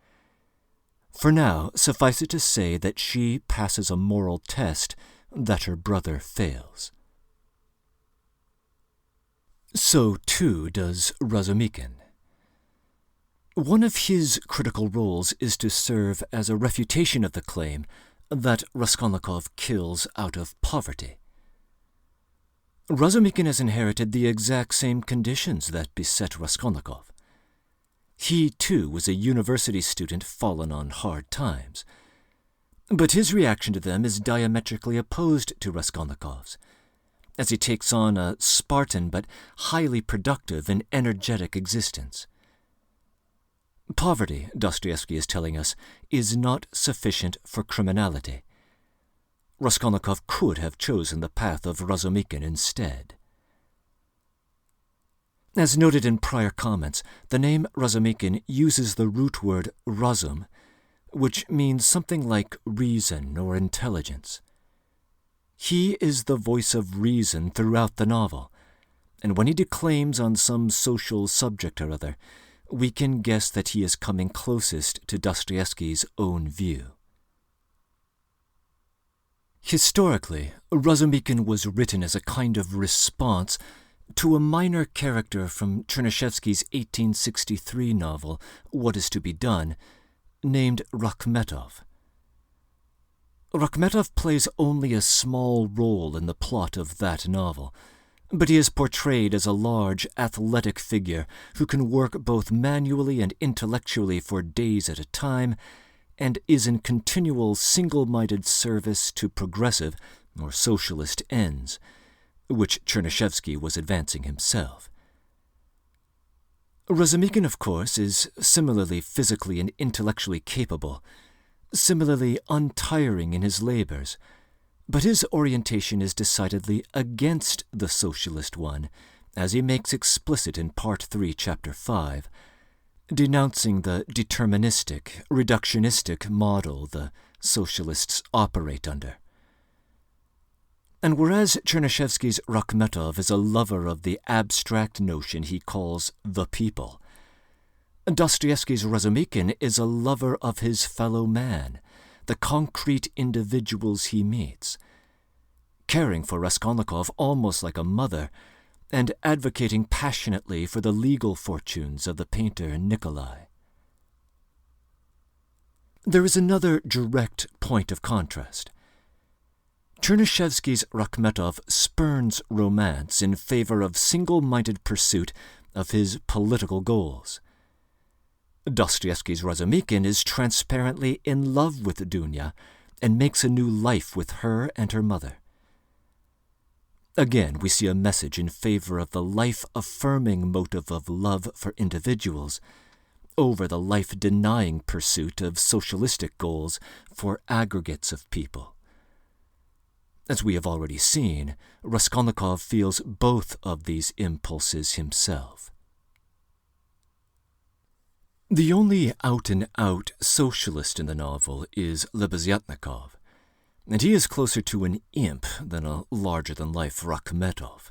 For now, suffice it to say that she passes a moral test that her brother fails. So, too, does Razumikhin. One of his critical roles is to serve as a refutation of the claim that Raskolnikov kills out of poverty. Razumikhin has inherited the exact same conditions that beset Raskolnikov. He, too, was a university student fallen on hard times. But his reaction to them is diametrically opposed to Raskolnikov's, as he takes on a Spartan but highly productive and energetic existence. Poverty, Dostoevsky is telling us, is not sufficient for criminality. Raskolnikov could have chosen the path of Razumikhin instead. As noted in prior comments, the name Razumikhin uses the root word razum, which means something like reason or intelligence. He is the voice of reason throughout the novel, and when he declaims on some social subject or other, we can guess that he is coming closest to Dostoevsky's own view. Historically, Razumikhin was written as a kind of response to a minor character from Chernyshevsky's 1863 novel, What is to be Done, named Rakhmetov. Rakhmetov plays only a small role in the plot of that novel, but he is portrayed as a large, athletic figure who can work both manually and intellectually for days at a time, and is in continual single-minded service to progressive or socialist ends, which Chernyshevsky was advancing himself. Razumikhin, of course, is similarly physically and intellectually capable, similarly untiring in his labors, but his orientation is decidedly against the socialist one, as he makes explicit in Part 3, Chapter 5, denouncing the deterministic, reductionistic model the socialists operate under. And whereas Chernyshevsky's Rakhmetov is a lover of the abstract notion he calls the people, Dostoevsky's Razumikhin is a lover of his fellow man, the concrete individuals he meets, caring for Raskolnikov almost like a mother, and advocating passionately for the legal fortunes of the painter Nikolai. There is another direct point of contrast. Chernyshevsky's Rakhmetov spurns romance in favor of single-minded pursuit of his political goals. Dostoevsky's Razumikhin is transparently in love with Dunia and makes a new life with her and her mother. Again, we see a message in favor of the life-affirming motive of love for individuals over the life-denying pursuit of socialistic goals for aggregates of people. As we have already seen, Raskolnikov feels both of these impulses himself. The only out-and-out socialist in the novel is Lebeziatnikov, and he is closer to an imp than a larger-than-life Rakhmetov.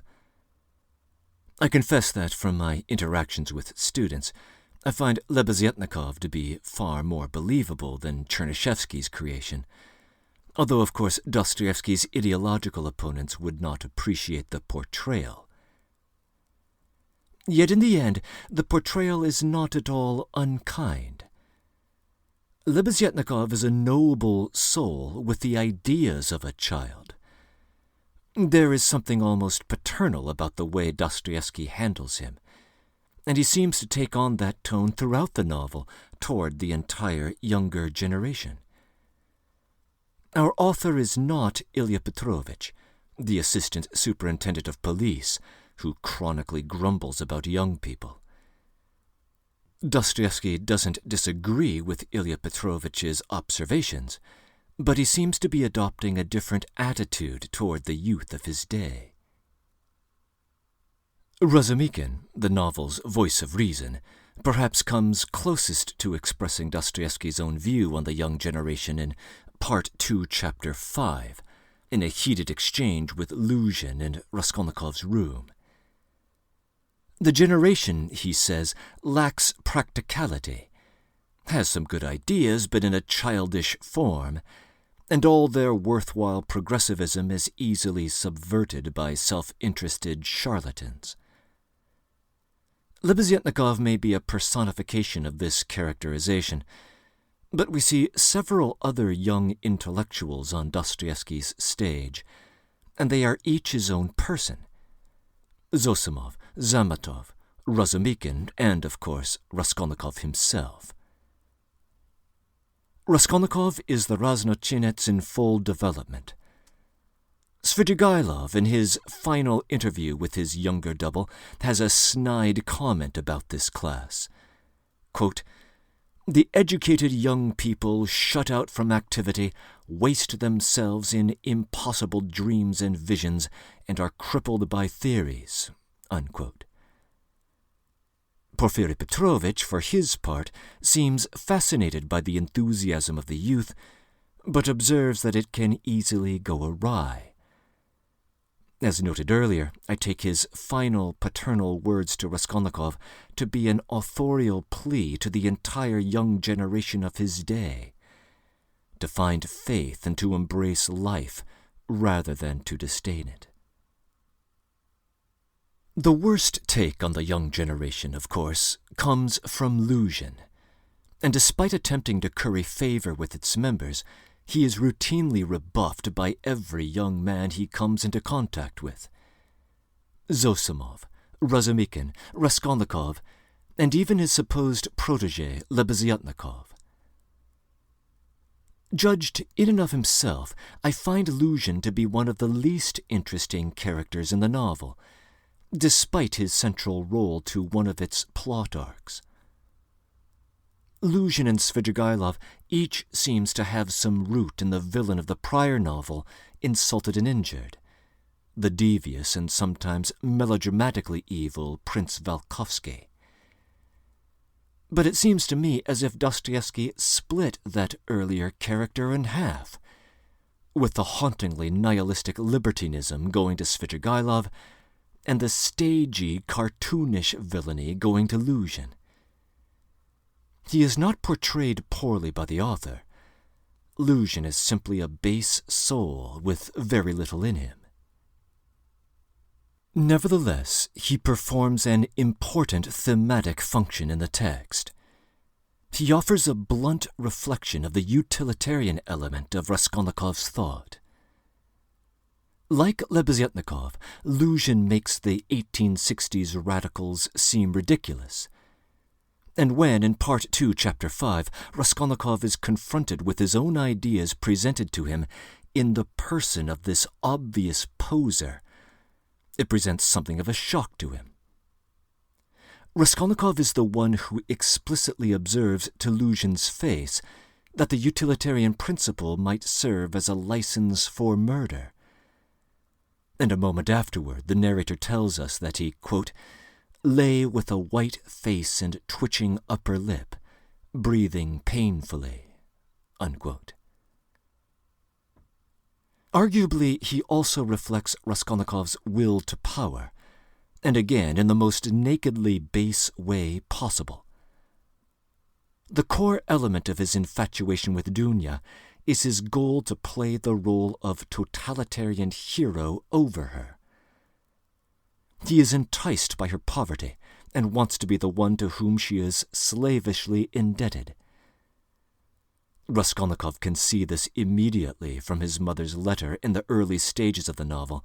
I confess that from my interactions with students, I find Lebeziatnikov to be far more believable than Chernyshevsky's creation, although of course Dostoevsky's ideological opponents would not appreciate the portrayal. Yet in the end, the portrayal is not at all unkind. Lebeziatnikov is a noble soul with the ideas of a child. There is something almost paternal about the way Dostoevsky handles him, and he seems to take on that tone throughout the novel toward the entire younger generation. Our author is not Ilya Petrovich, the assistant superintendent of police, who chronically grumbles about young people. Dostoevsky doesn't disagree with Ilya Petrovich's observations, but he seems to be adopting a different attitude toward the youth of his day. Razumikhin, the novel's voice of reason, perhaps comes closest to expressing Dostoevsky's own view on the young generation in Part 2, Chapter 5, in a heated exchange with Luzhin in Raskolnikov's room. The generation, he says, lacks practicality, has some good ideas but in a childish form, and all their worthwhile progressivism is easily subverted by self-interested charlatans. Lebeziatnikov may be a personification of this characterization, but we see several other young intellectuals on Dostoevsky's stage, and they are each his own person. Zosimov, Zamatov, Razumikhin, and, of course, Raskolnikov himself. Raskolnikov is the raznochinets in full development. Svidrigailov, in his final interview with his younger double, has a snide comment about this class. Quote, "The educated young people shut out from activity waste themselves in impossible dreams and visions and are crippled by theories." Unquote. Porfiry Petrovich, for his part, seems fascinated by the enthusiasm of the youth, but observes that it can easily go awry. As noted earlier, I take his final paternal words to Raskolnikov to be an authorial plea to the entire young generation of his day, to find faith and to embrace life rather than to disdain it. The worst take on the young generation, of course, comes from Luzhin, and despite attempting to curry favor with its members, he is routinely rebuffed by every young man he comes into contact with. Zosimov, Razumikhin, Raskolnikov, and even his supposed protégé, Lebeziatnikov. Judged in and of himself, I find Luzhin to be one of the least interesting characters in the novel, despite his central role to one of its plot arcs. Luzhin and Svidrigailov each seems to have some root in the villain of the prior novel, Insulted and Injured, the devious and sometimes melodramatically evil Prince Valkovsky. But it seems to me as if Dostoevsky split that earlier character in half, with the hauntingly nihilistic libertinism going to Svidrigailov and the stagey, cartoonish villainy going to Luzhin. He is not portrayed poorly by the author. Luzhin is simply a base soul with very little in him. Nevertheless, he performs an important thematic function in the text. He offers a blunt reflection of the utilitarian element of Raskolnikov's thought. Like Lebeziatnikov, Luzhin makes the 1860s radicals seem ridiculous. And when, in Part 2, Chapter 5, Raskolnikov is confronted with his own ideas presented to him in the person of this obvious poser, it presents something of a shock to him. Raskolnikov is the one who explicitly observes to Luzhin's face that the utilitarian principle might serve as a license for murder. And a moment afterward, the narrator tells us that he, quote, lay with a white face and twitching upper lip, breathing painfully, unquote. Arguably, he also reflects Raskolnikov's will to power, and again in the most nakedly base way possible. The core element of his infatuation with Dunia is his goal to play the role of totalitarian hero over her. He is enticed by her poverty and wants to be the one to whom she is slavishly indebted. Raskolnikov can see this immediately from his mother's letter in the early stages of the novel,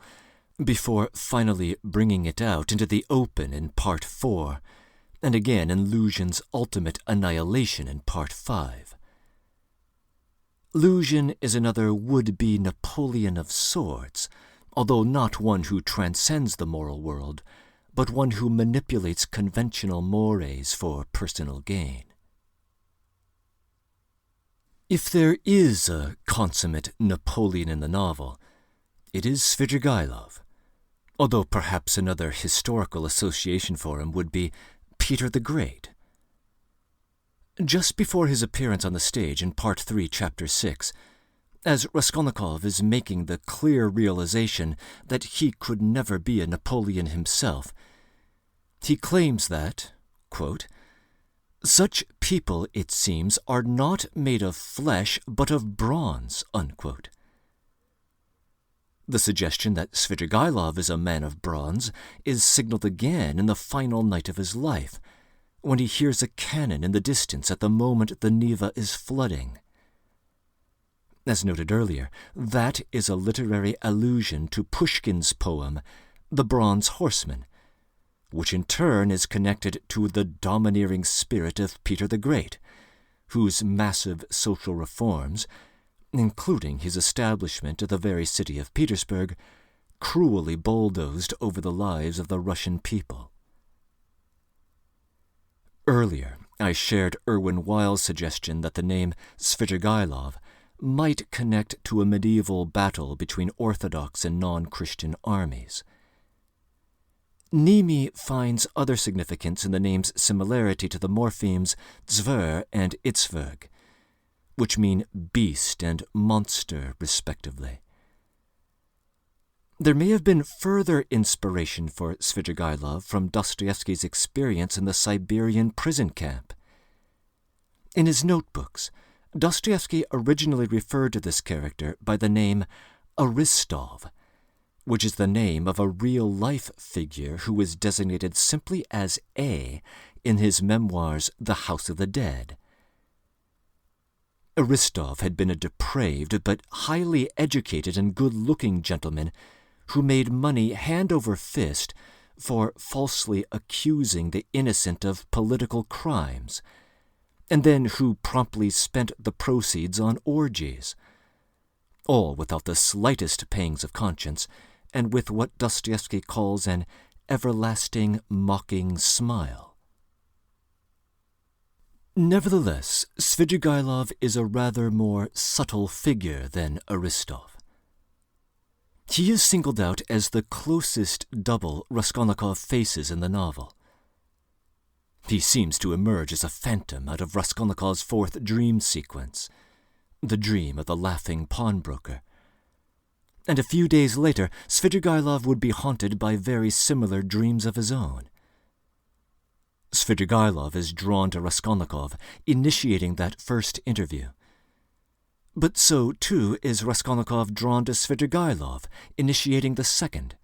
before finally bringing it out into the open in Part 4, and again in Luzhin's ultimate annihilation in Part 5. Luzhin is another would-be Napoleon of sorts, although not one who transcends the moral world, but one who manipulates conventional mores for personal gain. If there is a consummate Napoleon in the novel, it is Svidrigailov, although perhaps another historical association for him would be Peter the Great. Just before his appearance on the stage in Part 3, Chapter 6, as Raskolnikov is making the clear realization that he could never be a Napoleon himself, he claims that, quote, "Such people, it seems, are not made of flesh but of bronze," unquote. The suggestion that Svidrigailov is a man of bronze is signaled again in the final night of his life, when he hears a cannon in the distance at the moment the Neva is flooding. As noted earlier, that is a literary allusion to Pushkin's poem, The Bronze Horseman, which in turn is connected to the domineering spirit of Peter the Great, whose massive social reforms, including his establishment of the very city of Petersburg, cruelly bulldozed over the lives of the Russian people. Earlier, I shared Erwin Weil's suggestion that the name Svidrigailov might connect to a medieval battle between Orthodox and non-Christian armies. Niemi finds other significance in the name's similarity to the morphemes zver and itzverg, which mean beast and monster, respectively. There may have been further inspiration for Svidrigailov from Dostoevsky's experience in the Siberian prison camp. In his notebooks, Dostoevsky originally referred to this character by the name Aristov, which is the name of a real-life figure who is designated simply as A in his memoirs The House of the Dead. Aristov had been a depraved but highly educated and good-looking gentleman who made money hand over fist for falsely accusing the innocent of political crimes, and then who promptly spent the proceeds on orgies, all without the slightest pangs of conscience, and with what Dostoevsky calls an everlasting mocking smile. Nevertheless, Svidrigailov is a rather more subtle figure than Aristov. He is singled out as the closest double Raskolnikov faces in the novel. He seems to emerge as a phantom out of Raskolnikov's fourth dream sequence, the dream of the laughing pawnbroker. And a few days later, Svidrigailov would be haunted by very similar dreams of his own. Svidrigailov is drawn to Raskolnikov, initiating that first interview. But so, too, is Raskolnikov drawn to Svidrigailov, initiating the second.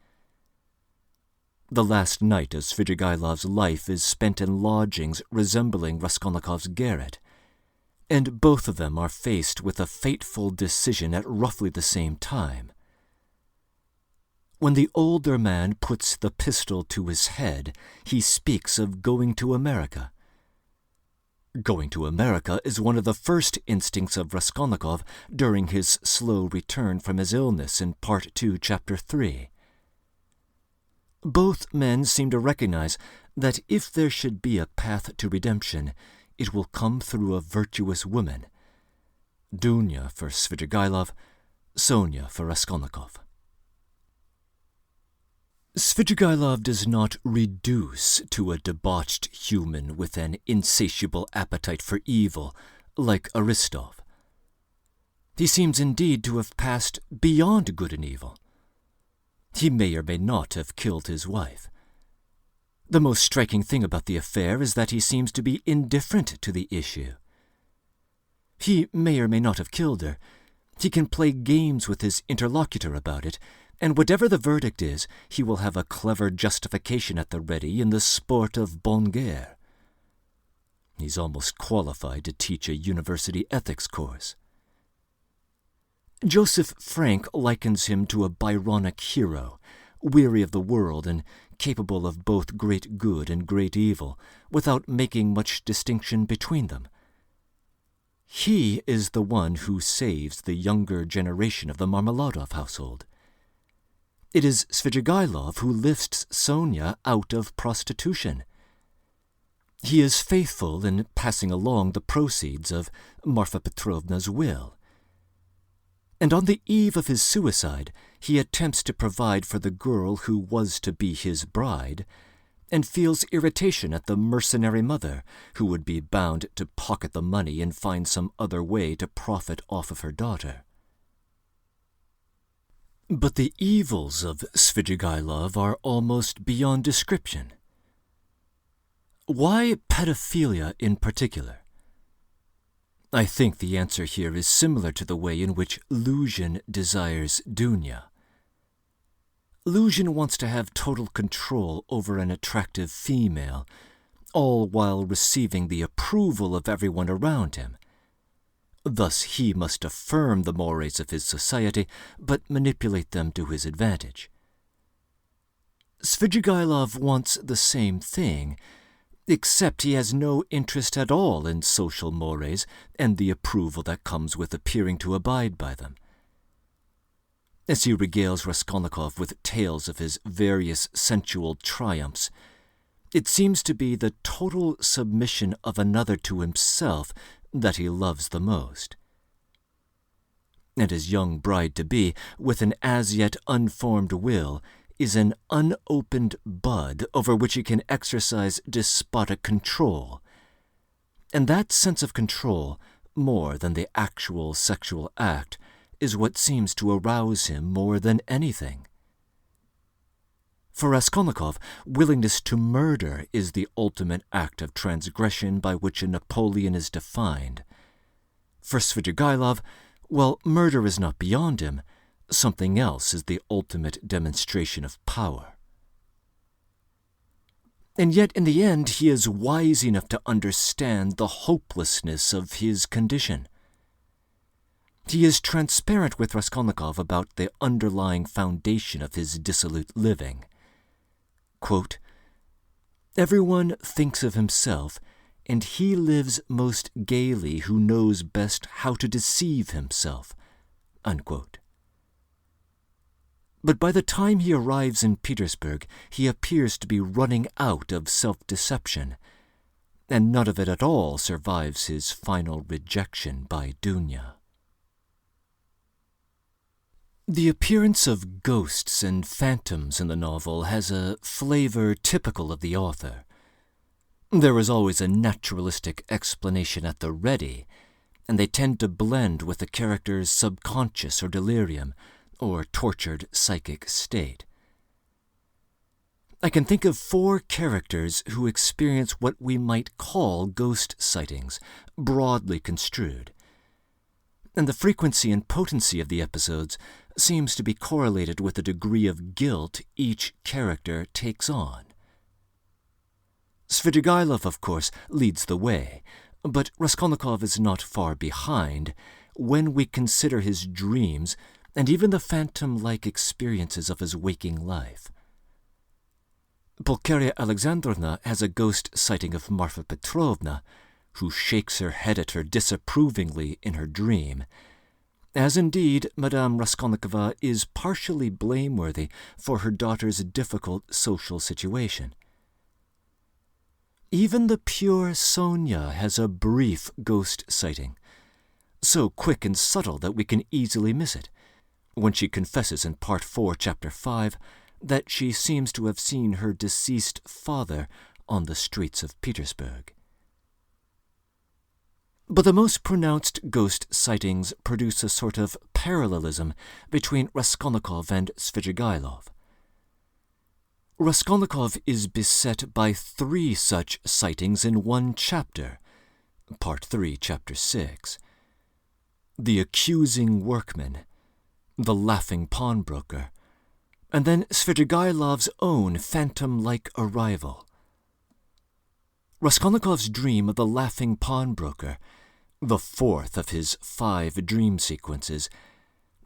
The last night of Svidrigailov's life is spent in lodgings resembling Raskolnikov's garret, and both of them are faced with a fateful decision at roughly the same time. When the older man puts the pistol to his head, he speaks of going to America. Going to America is one of the first instincts of Raskolnikov during his slow return from his illness in Part 2, Chapter 3. Both men seem to recognize that if there should be a path to redemption, it will come through a virtuous woman. Dunia for Svidrigailov, Sonia for Raskolnikov. Svidrigailov does not reduce to a debauched human with an insatiable appetite for evil, like Aristov. He seems indeed to have passed beyond good and evil. He may or may not have killed his wife. The most striking thing about the affair is that he seems to be indifferent to the issue. He may or may not have killed her. He can play games with his interlocutor about it, and whatever the verdict is, he will have a clever justification at the ready in the sport of bonne guerre. He's almost qualified to teach a university ethics course. Joseph Frank likens him to a Byronic hero, weary of the world and capable of both great good and great evil, without making much distinction between them. He is the one who saves the younger generation of the Marmeladov household. It is Svidrigailov who lifts Sonia out of prostitution. He is faithful in passing along the proceeds of Marfa Petrovna's will. And on the eve of his suicide, he attempts to provide for the girl who was to be his bride, and feels irritation at the mercenary mother, who would be bound to pocket the money and find some other way to profit off of her daughter. But the evils of Svidrigailov are almost beyond description. Why pedophilia in particular? I think the answer here is similar to the way in which Luzhin desires Dunia. Luzhin wants to have total control over an attractive female, all while receiving the approval of everyone around him. Thus he must affirm the mores of his society, but manipulate them to his advantage. Svidrigailov wants the same thing, except he has no interest at all in social mores and the approval that comes with appearing to abide by them. As he regales Raskolnikov with tales of his various sensual triumphs, it seems to be the total submission of another to himself that he loves the most. And his young bride-to-be, with an as yet unformed will, is an unopened bud over which he can exercise despotic control. And that sense of control, more than the actual sexual act, is what seems to arouse him more than anything. For Raskolnikov, willingness to murder is the ultimate act of transgression by which a Napoleon is defined. For Svidrigailov, well, murder is not beyond him. Something else is the ultimate demonstration of power. And yet in the end he is wise enough to understand the hopelessness of his condition. He is transparent with Raskolnikov about the underlying foundation of his dissolute living. Quote, "Everyone thinks of himself, and he lives most gaily who knows best how to deceive himself." Unquote. But by the time he arrives in Petersburg, he appears to be running out of self-deception, and none of it at all survives his final rejection by Dunia. The appearance of ghosts and phantoms in the novel has a flavor typical of the author. There is always a naturalistic explanation at the ready, and they tend to blend with the character's subconscious or delirium, or tortured psychic state. I can think of 4 characters who experience what we might call ghost sightings, broadly construed. And the frequency and potency of the episodes seems to be correlated with the degree of guilt each character takes on. Svidrigailov, of course, leads the way, but Raskolnikov is not far behind when we consider his dreams and even the phantom-like experiences of his waking life. Pulcheria Alexandrovna has a ghost sighting of Marfa Petrovna, who shakes her head at her disapprovingly in her dream, as indeed Madame Raskolnikova is partially blameworthy for her daughter's difficult social situation. Even the pure Sonia has a brief ghost sighting, so quick and subtle that we can easily miss it, when she confesses in Part 4, Chapter 5, that she seems to have seen her deceased father on the streets of Petersburg. But the most pronounced ghost sightings produce a sort of parallelism between Raskolnikov and Svidrigailov. Raskolnikov is beset by 3 such sightings in one chapter, Part 3, Chapter 6. The accusing workman, the laughing pawnbroker, and then Svidrigailov's own phantom-like arrival. Raskolnikov's dream of the laughing pawnbroker, the 4th of his 5 dream sequences,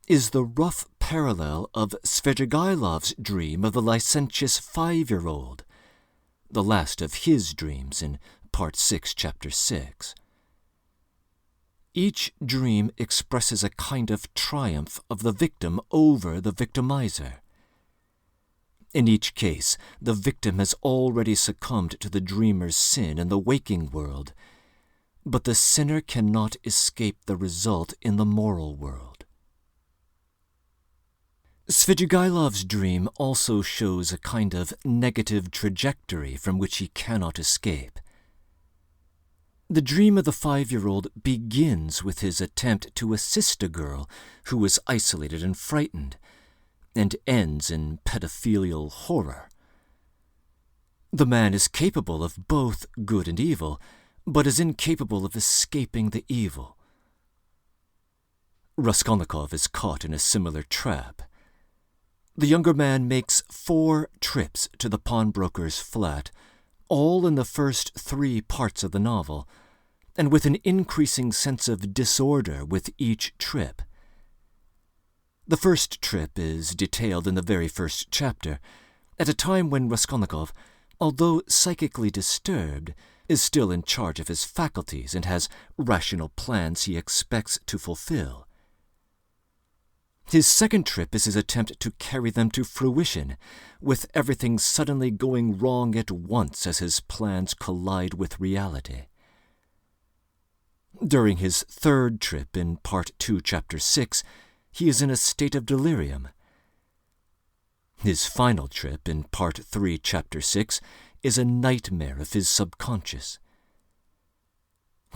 is the rough parallel of Svidrigailov's dream of the licentious 5-year-old, the last of his dreams in Part 6, Chapter 6. Each dream expresses a kind of triumph of the victim over the victimizer. In each case, the victim has already succumbed to the dreamer's sin in the waking world, but the sinner cannot escape the result in the moral world. Svidrigailov's dream also shows a kind of negative trajectory from which he cannot escape. The dream of the 5-year-old begins with his attempt to assist a girl who is isolated and frightened, and ends in pedophilial horror. The man is capable of both good and evil, but is incapable of escaping the evil. Raskolnikov is caught in a similar trap. The younger man makes 4 trips to the pawnbroker's flat, all in the first 3 parts of the novel, and with an increasing sense of disorder with each trip. The first trip is detailed in the very first chapter, at a time when Raskolnikov, although psychically disturbed, is still in charge of his faculties and has rational plans he expects to fulfill. His second trip is his attempt to carry them to fruition, with everything suddenly going wrong at once as his plans collide with reality. During his third trip in Part 2, Chapter 6, he is in a state of delirium. His final trip in Part 3, Chapter 6 is a nightmare of his subconscious.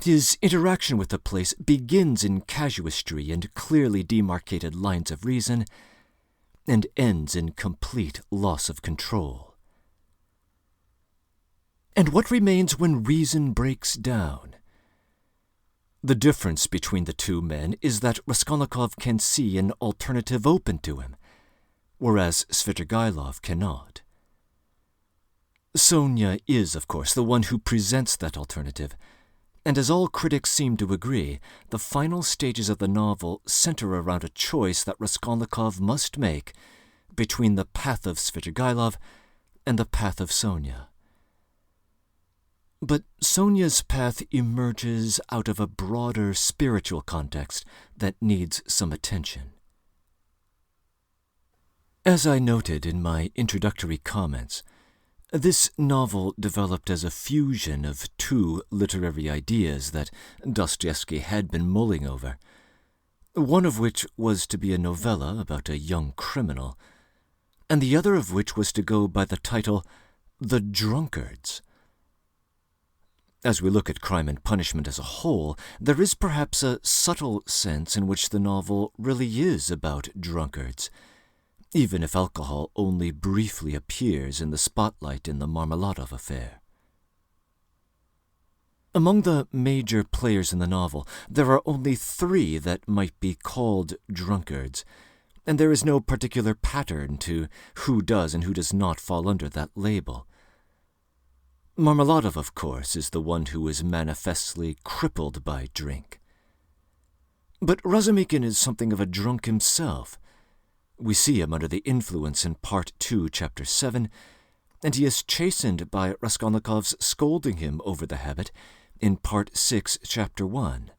His interaction with the place begins in casuistry and clearly demarcated lines of reason, and ends in complete loss of control. And what remains when reason breaks down? The difference between the two men is that Raskolnikov can see an alternative open to him, whereas Svidrigailov cannot. Sonia is, of course, the one who presents that alternative, and as all critics seem to agree, the final stages of the novel center around a choice that Raskolnikov must make between the path of Svidrigailov and the path of Sonia. But Sonia's path emerges out of a broader spiritual context that needs some attention. As I noted in my introductory comments, this novel developed as a fusion of 2 literary ideas that Dostoevsky had been mulling over, one of which was to be a novella about a young criminal, and the other of which was to go by the title The Drunkards. As we look at Crime and Punishment as a whole, there is perhaps a subtle sense in which the novel really is about drunkards, even if alcohol only briefly appears in the spotlight in the Marmeladov affair. Among the major players in the novel, there are only 3 that might be called drunkards, and there is no particular pattern to who does and who does not fall under that label. Marmeladov, of course, is the one who is manifestly crippled by drink. But Razumikhin is something of a drunk himself. We see him under the influence in Part 2, Chapter 7, and he is chastened by Raskolnikov's scolding him over the habit in Part 6, Chapter 1.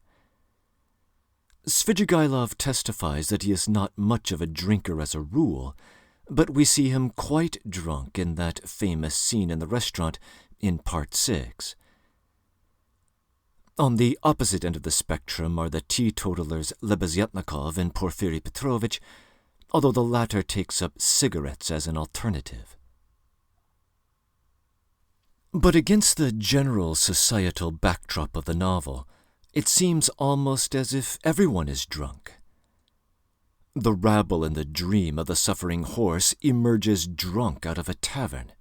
Svidrigailov testifies that he is not much of a drinker as a rule, but we see him quite drunk in that famous scene in the restaurant in Part 6. On the opposite end of the spectrum are the teetotalers Lebeziatnikov and Porfiry Petrovich, although the latter takes up cigarettes as an alternative. But against the general societal backdrop of the novel, it seems almost as if everyone is drunk. The rabble in the dream of the suffering horse emerges drunk out of a tavern.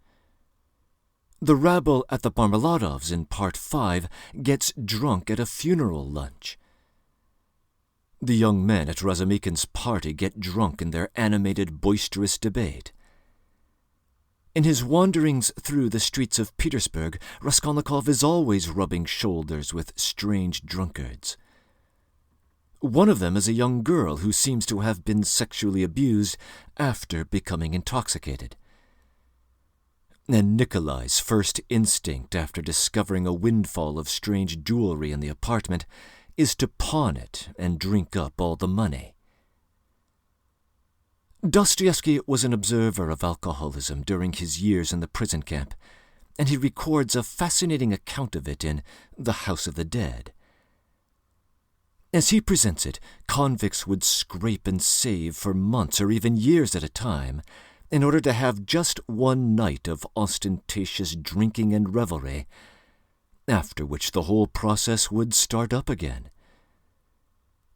The rabble at the Marmeladovs in Part 5 gets drunk at a funeral lunch. The young men at Razumikhin's party get drunk in their animated, boisterous debate. In his wanderings through the streets of Petersburg, Raskolnikov is always rubbing shoulders with strange drunkards. One of them is a young girl who seems to have been sexually abused after becoming intoxicated. And Nikolai's first instinct after discovering a windfall of strange jewelry in the apartment is to pawn it and drink up all the money. Dostoevsky was an observer of alcoholism during his years in the prison camp, and he records a fascinating account of it in The House of the Dead. As he presents it, convicts would scrape and save for months or even years at a time in order to have just one night of ostentatious drinking and revelry, after which the whole process would start up again.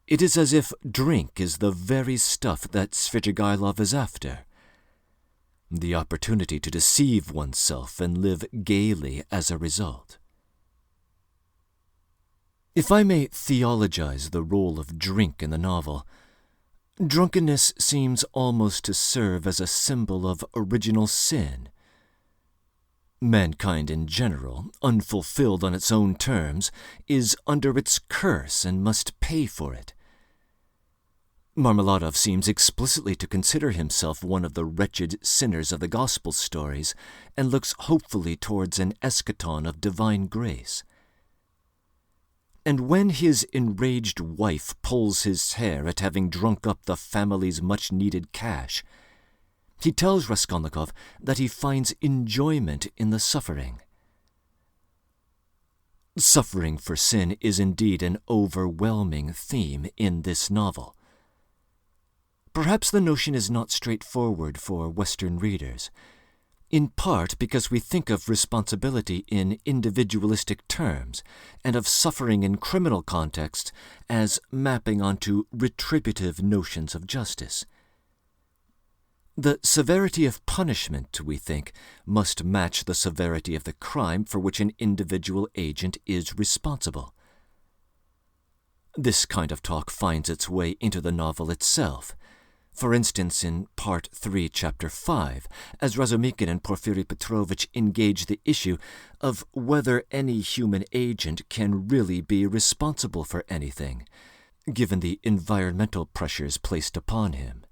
It is as if drink is the very stuff that Svidrigailov is after. The opportunity to deceive oneself and live gaily as a result. If I may theologize the role of drink in the novel, drunkenness seems almost to serve as a symbol of original sin. Mankind in general, unfulfilled on its own terms, is under its curse and must pay for it. Marmeladov seems explicitly to consider himself one of the wretched sinners of the Gospel stories and looks hopefully towards an eschaton of divine grace. And when his enraged wife pulls his hair at having drunk up the family's much-needed cash, he tells Raskolnikov that he finds enjoyment in the suffering. Suffering for sin is indeed an overwhelming theme in this novel. Perhaps the notion is not straightforward for Western readers, in part because we think of responsibility in individualistic terms and of suffering in criminal contexts as mapping onto retributive notions of justice. The severity of punishment, we think, must match the severity of the crime for which an individual agent is responsible. This kind of talk finds its way into the novel itself. For instance, in Part 3, Chapter 5, as Razumikhin and Porfiry Petrovich engage the issue of whether any human agent can really be responsible for anything, given the environmental pressures placed upon him.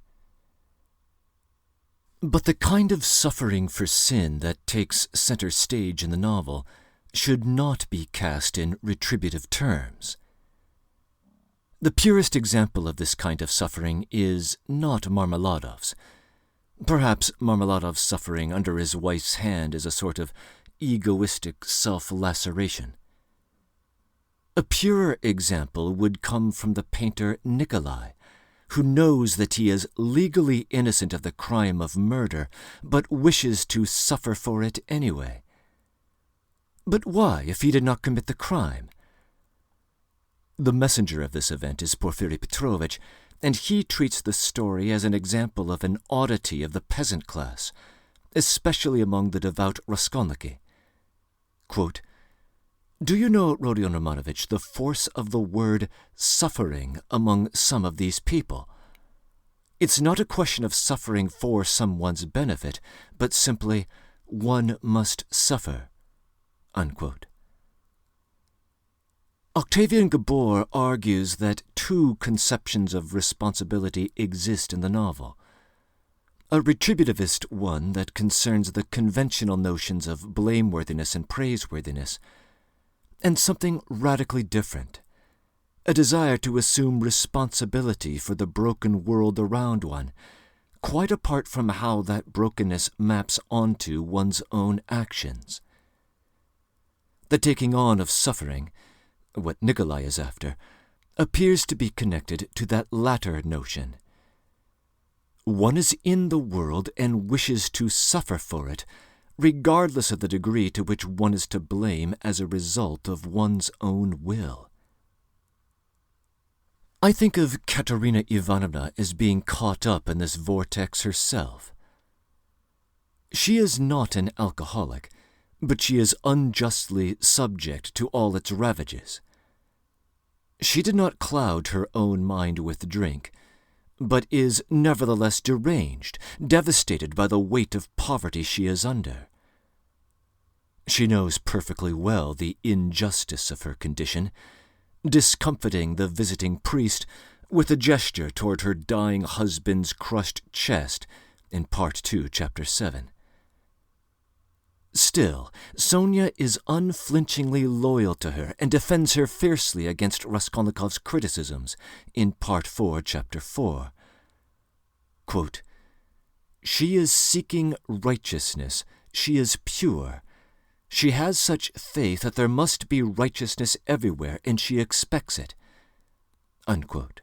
But the kind of suffering for sin that takes center stage in the novel should not be cast in retributive terms. The purest example of this kind of suffering is not Marmeladov's. Perhaps Marmeladov's suffering under his wife's hand is a sort of egoistic self-laceration. A purer example would come from the painter Nikolai, who knows that he is legally innocent of the crime of murder, but wishes to suffer for it anyway. But why, if he did not commit the crime? The messenger of this event is Porfiry Petrovich, and he treats the story as an example of an oddity of the peasant class, especially among the devout Raskolniki. Quote, "Do you know, Rodion Romanovich, the force of the word suffering among some of these people? It's not a question of suffering for someone's benefit, but simply, one must suffer." Unquote. Octavian Gabor argues that two conceptions of responsibility exist in the novel. A retributivist one that concerns the conventional notions of blameworthiness and praiseworthiness, and something radically different, a desire to assume responsibility for the broken world around one, quite apart from how that brokenness maps onto one's own actions. The taking on of suffering, what Nikolai is after, appears to be connected to that latter notion. One is in the world and wishes to suffer for it, regardless of the degree to which one is to blame as a result of one's own will. I think of Katerina Ivanovna as being caught up in this vortex herself. She is not an alcoholic, but she is unjustly subject to all its ravages. She did not cloud her own mind with drink, but is nevertheless deranged, devastated by the weight of poverty she is under. She knows perfectly well the injustice of her condition, discomfiting the visiting priest with a gesture toward her dying husband's crushed chest in Part 2, Chapter 7. Still, Sonia is unflinchingly loyal to her and defends her fiercely against Raskolnikov's criticisms in Part 4, Chapter 4. Quote, "She is seeking righteousness. She is pure. She has such faith that there must be righteousness everywhere, and she expects it. Unquote.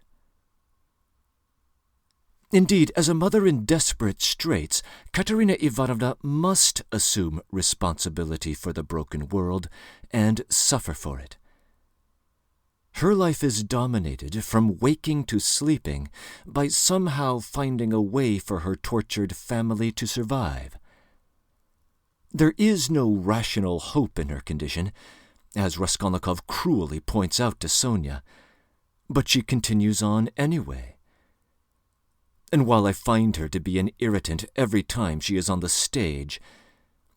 Indeed, as a mother in desperate straits, Katerina Ivanovna must assume responsibility for the broken world and suffer for it. Her life is dominated, from waking to sleeping, by somehow finding a way for her tortured family to survive. There is no rational hope in her condition, as Raskolnikov cruelly points out to Sonia, but she continues on anyway. And while I find her to be an irritant every time she is on the stage,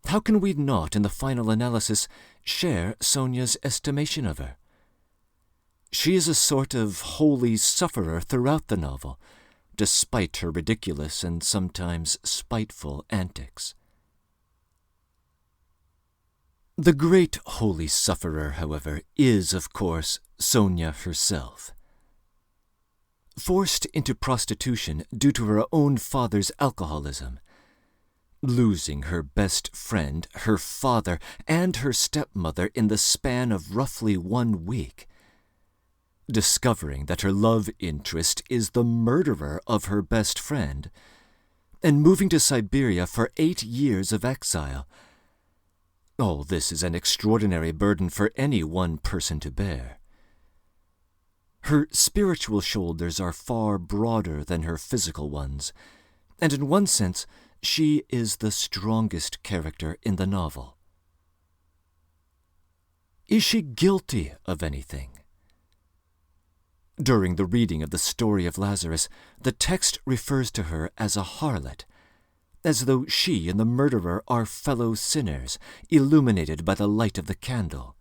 how can we not, in the final analysis, share Sonia's estimation of her? She is a sort of holy sufferer throughout the novel, despite her ridiculous and sometimes spiteful antics. The great holy sufferer, however, is, of course, Sonia herself. Forced into prostitution due to her own father's alcoholism, losing her best friend, her father, and her stepmother in the span of roughly 1 week, discovering that her love interest is the murderer of her best friend, and moving to Siberia for 8 years of exile. All this is an extraordinary burden for any one person to bear. Her spiritual shoulders are far broader than her physical ones, and in one sense she is the strongest character in the novel. Is she guilty of anything? During the reading of the story of Lazarus, the text refers to her as a harlot, as though she and the murderer are fellow sinners, illuminated by the light of the candle.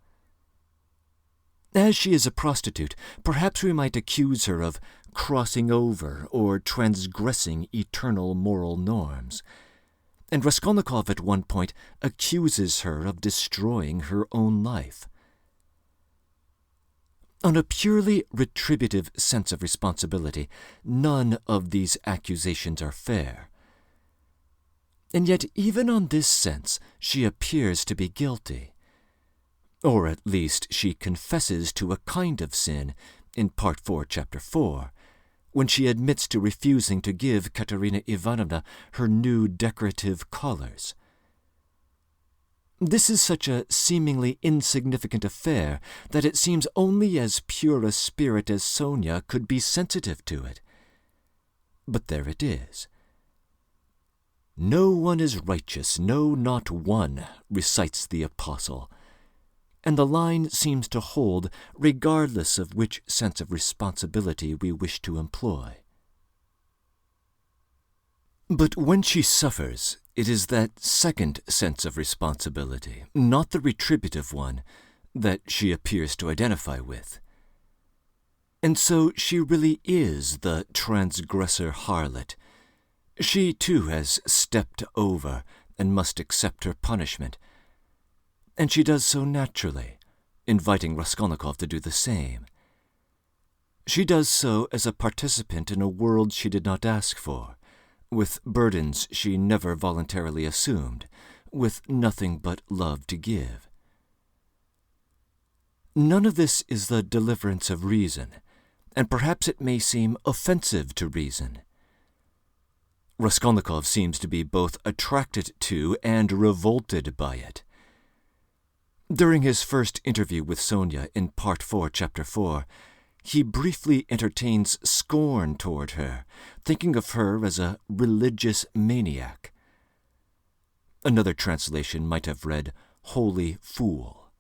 As she is a prostitute, perhaps we might accuse her of crossing over or transgressing eternal moral norms, and Raskolnikov at one point accuses her of destroying her own life. On a purely retributive sense of responsibility, none of these accusations are fair. And yet even on this sense she appears to be guilty. Or at least she confesses to a kind of sin in Part 4, Chapter 4, when she admits to refusing to give Katerina Ivanovna her new decorative collars. This is such a seemingly insignificant affair that it seems only as pure a spirit as Sonia could be sensitive to it. But there it is. "No one is righteous, no, not one," recites the apostle, and the line seems to hold regardless of which sense of responsibility we wish to employ. But when she suffers, it is that second sense of responsibility, not the retributive one, that she appears to identify with. And so she really is the transgressor harlot. She, too, has stepped over and must accept her punishment. And she does so naturally, inviting Raskolnikov to do the same. She does so as a participant in a world she did not ask for, with burdens she never voluntarily assumed, with nothing but love to give. None of this is the deliverance of reason, and perhaps it may seem offensive to reason. Raskolnikov seems to be both attracted to and revolted by it. During his first interview with Sonia in Part 4, Chapter 4, he briefly entertains scorn toward her, thinking of her as a religious maniac. Another translation might have read, "holy fool."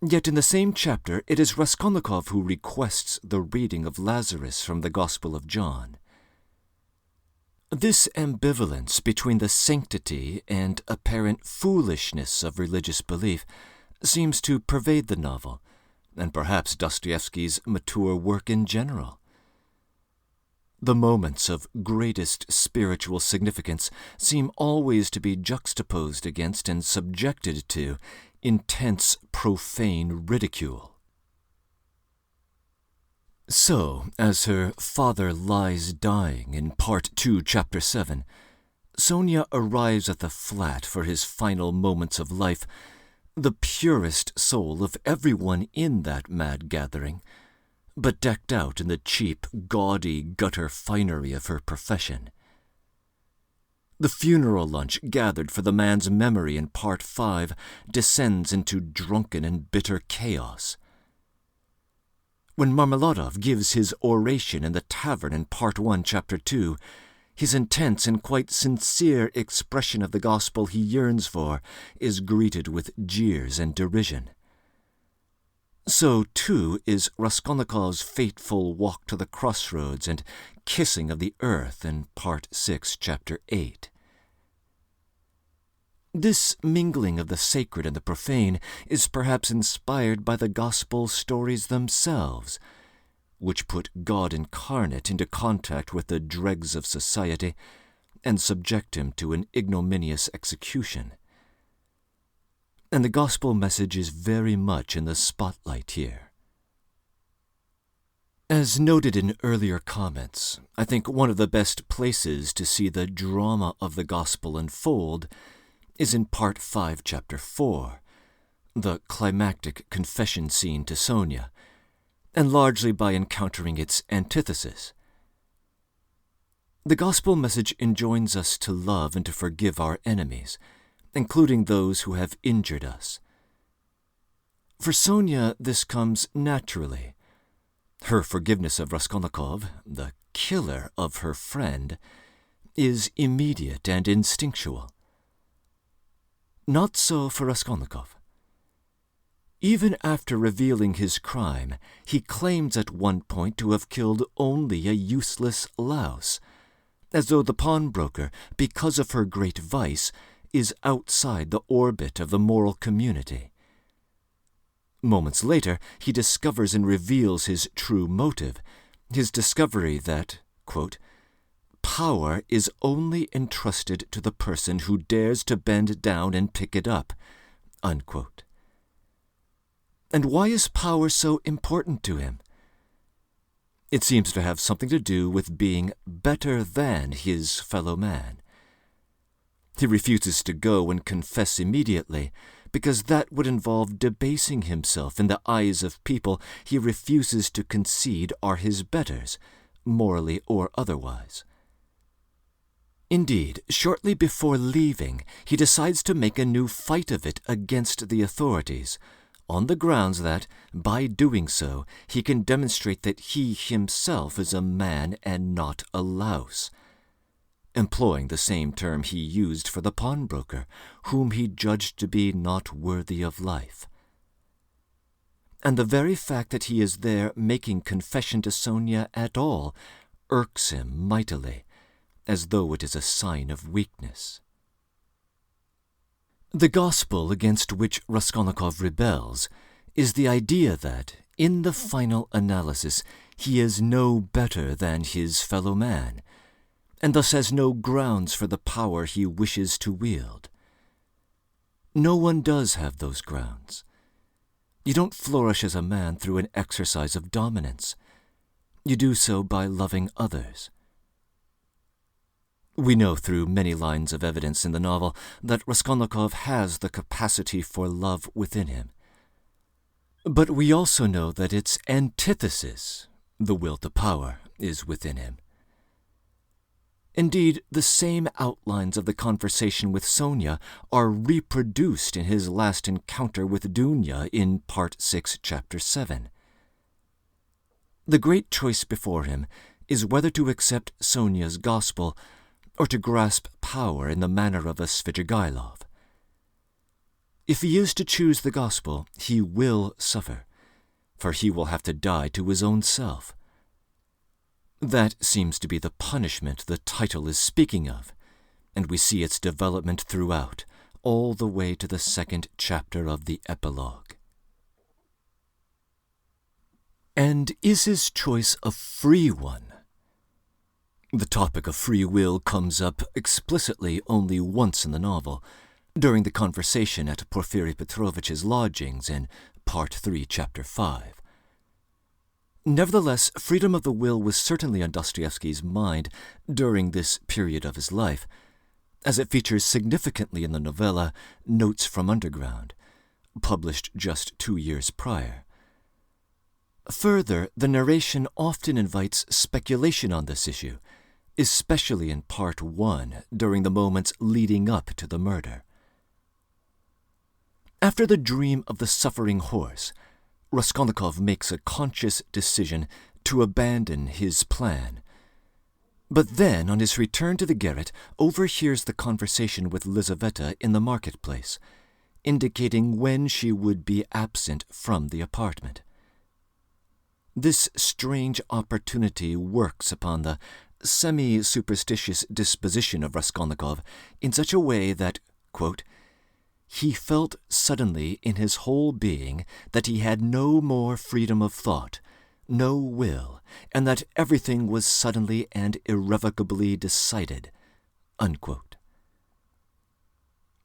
Yet in the same chapter it is Raskolnikov who requests the reading of Lazarus from the Gospel of John. This ambivalence between the sanctity and apparent foolishness of religious belief seems to pervade the novel, and perhaps Dostoevsky's mature work in general. The moments of greatest spiritual significance seem always to be juxtaposed against and subjected to intense, profane ridicule. So, as her father lies dying in Part 2, Chapter 7, Sonia arrives at the flat for his final moments of life, the purest soul of everyone in that mad gathering, but decked out in the cheap, gaudy gutter finery of her profession. The funeral lunch gathered for the man's memory in Part 5 descends into drunken and bitter chaos. When Marmeladov gives his oration in the tavern in Part 1, Chapter 2, his intense and quite sincere expression of the gospel he yearns for is greeted with jeers and derision. So, too, is Raskolnikov's fateful walk to the crossroads and kissing of the earth in Part 6, Chapter 8. This mingling of the sacred and the profane is perhaps inspired by the gospel stories themselves, which put God incarnate into contact with the dregs of society and subject him to an ignominious execution. And the gospel message is very much in the spotlight here. As noted in earlier comments, I think one of the best places to see the drama of the gospel unfold is in Part 5, Chapter 4, the climactic confession scene to Sonia, and largely by encountering its antithesis. The gospel message enjoins us to love and to forgive our enemies, including those who have injured us. For Sonia, this comes naturally. Her forgiveness of Raskolnikov, the killer of her friend, is immediate and instinctual. Not so for Raskolnikov. Even after revealing his crime, he claims at one point to have killed only a useless louse, as though the pawnbroker, because of her great vice, is outside the orbit of the moral community. Moments later, he discovers and reveals his true motive, his discovery that, quote, power is only entrusted to the person who dares to bend down and pick it up, unquote. And why is power so important to him? It seems to have something to do with being better than his fellow man. He refuses to go and confess immediately, because that would involve debasing himself in the eyes of people he refuses to concede are his betters, morally or otherwise. Indeed, shortly before leaving, he decides to make a new fight of it against the authorities, on the grounds that, by doing so, he can demonstrate that he himself is a man and not a louse, employing the same term he used for the pawnbroker, whom he judged to be not worthy of life. And the very fact that he is there making confession to Sonia at all irks him mightily, as though it is a sign of weakness. The gospel against which Raskolnikov rebels is the idea that, in the final analysis, he is no better than his fellow man, and thus has no grounds for the power he wishes to wield. No one does have those grounds. You don't flourish as a man through an exercise of dominance. You do so by loving others. We know through many lines of evidence in the novel that Raskolnikov has the capacity for love within him. But we also know that its antithesis, the will to power, is within him. Indeed, the same outlines of the conversation with Sonia are reproduced in his last encounter with Dunia in Part 6, Chapter 7. The great choice before him is whether to accept Sonia's gospel or to grasp power in the manner of a Svidrigailov. If he is to choose the gospel, he will suffer, for he will have to die to his own self. That seems to be the punishment the title is speaking of, and we see its development throughout, all the way to the second chapter of the epilogue. And is his choice a free one? The topic of free will comes up explicitly only once in the novel, during the conversation at Porfiry Petrovich's lodgings in Part 3, Chapter 5. Nevertheless, freedom of the will was certainly on Dostoevsky's mind during this period of his life, as it features significantly in the novella Notes from Underground, published just 2 years prior. Further, the narration often invites speculation on this issue, especially in Part 1, during the moments leading up to the murder. After the dream of the suffering horse, Raskolnikov makes a conscious decision to abandon his plan. But then, on his return to the garret, overhears the conversation with Lizaveta in the marketplace, indicating when she would be absent from the apartment. This strange opportunity works upon the semi-superstitious disposition of Raskolnikov in such a way that, quote, he felt suddenly in his whole being that he had no more freedom of thought, no will, and that everything was suddenly and irrevocably decided, unquote.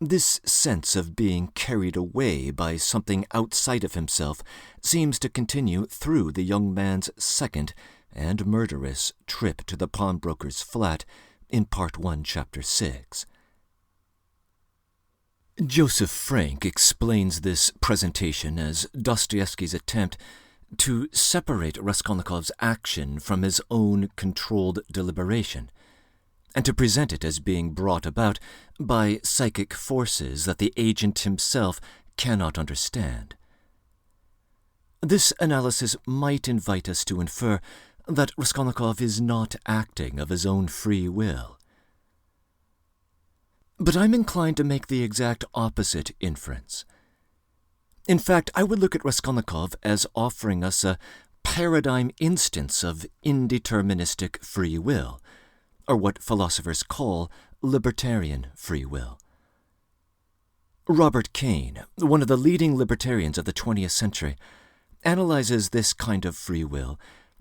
This sense of being carried away by something outside of himself seems to continue through the young man's second and murderous trip to the pawnbroker's flat in Part 1, Chapter 6. Joseph Frank explains this presentation as Dostoevsky's attempt to separate Raskolnikov's action from his own controlled deliberation, and to present it as being brought about by psychic forces that the agent himself cannot understand. This analysis might invite us to infer that Raskolnikov is not acting of his own free will. But I'm inclined to make the exact opposite inference. In fact, I would look at Raskolnikov as offering us a paradigm instance of indeterministic free will, or what philosophers call libertarian free will. Robert Caine, one of the leading libertarians of the 20th century, analyzes this kind of free will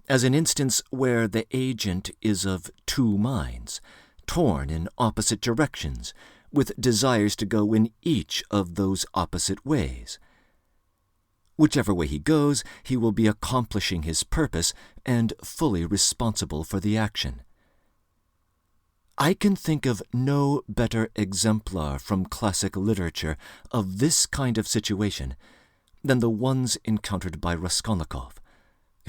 as an instance where the agent is of two minds, torn in opposite directions, with desires to go in each of those opposite ways. Whichever way he goes, he will be accomplishing his purpose and fully responsible for the action. I can think of no better exemplar from classic literature of this kind of situation than the ones encountered by Raskolnikov,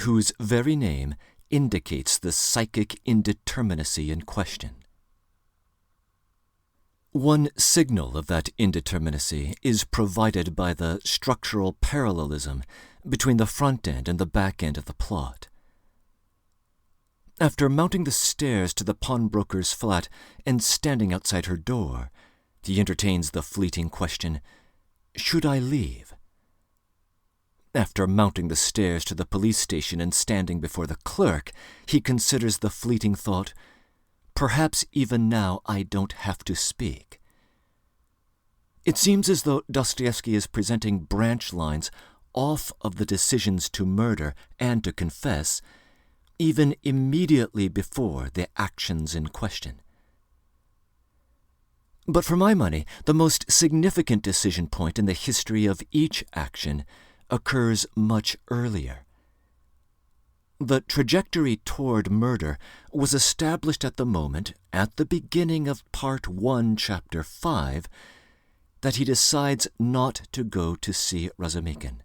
whose very name indicates the psychic indeterminacy in question. One signal of that indeterminacy is provided by the structural parallelism between the front end and the back end of the plot. After mounting the stairs to the pawnbroker's flat and standing outside her door, he entertains the fleeting question, "Should I leave?" After mounting the stairs to the police station and standing before the clerk, he considers the fleeting thought, "Perhaps even now I don't have to speak." It seems as though Dostoevsky is presenting branch lines off of the decisions to murder and to confess, even immediately before the actions in question. But for my money, the most significant decision point in the history of each action occurs much earlier. The trajectory toward murder was established at the moment, at the beginning of Part 1, Chapter 5, that he decides not to go to see Razumikhin.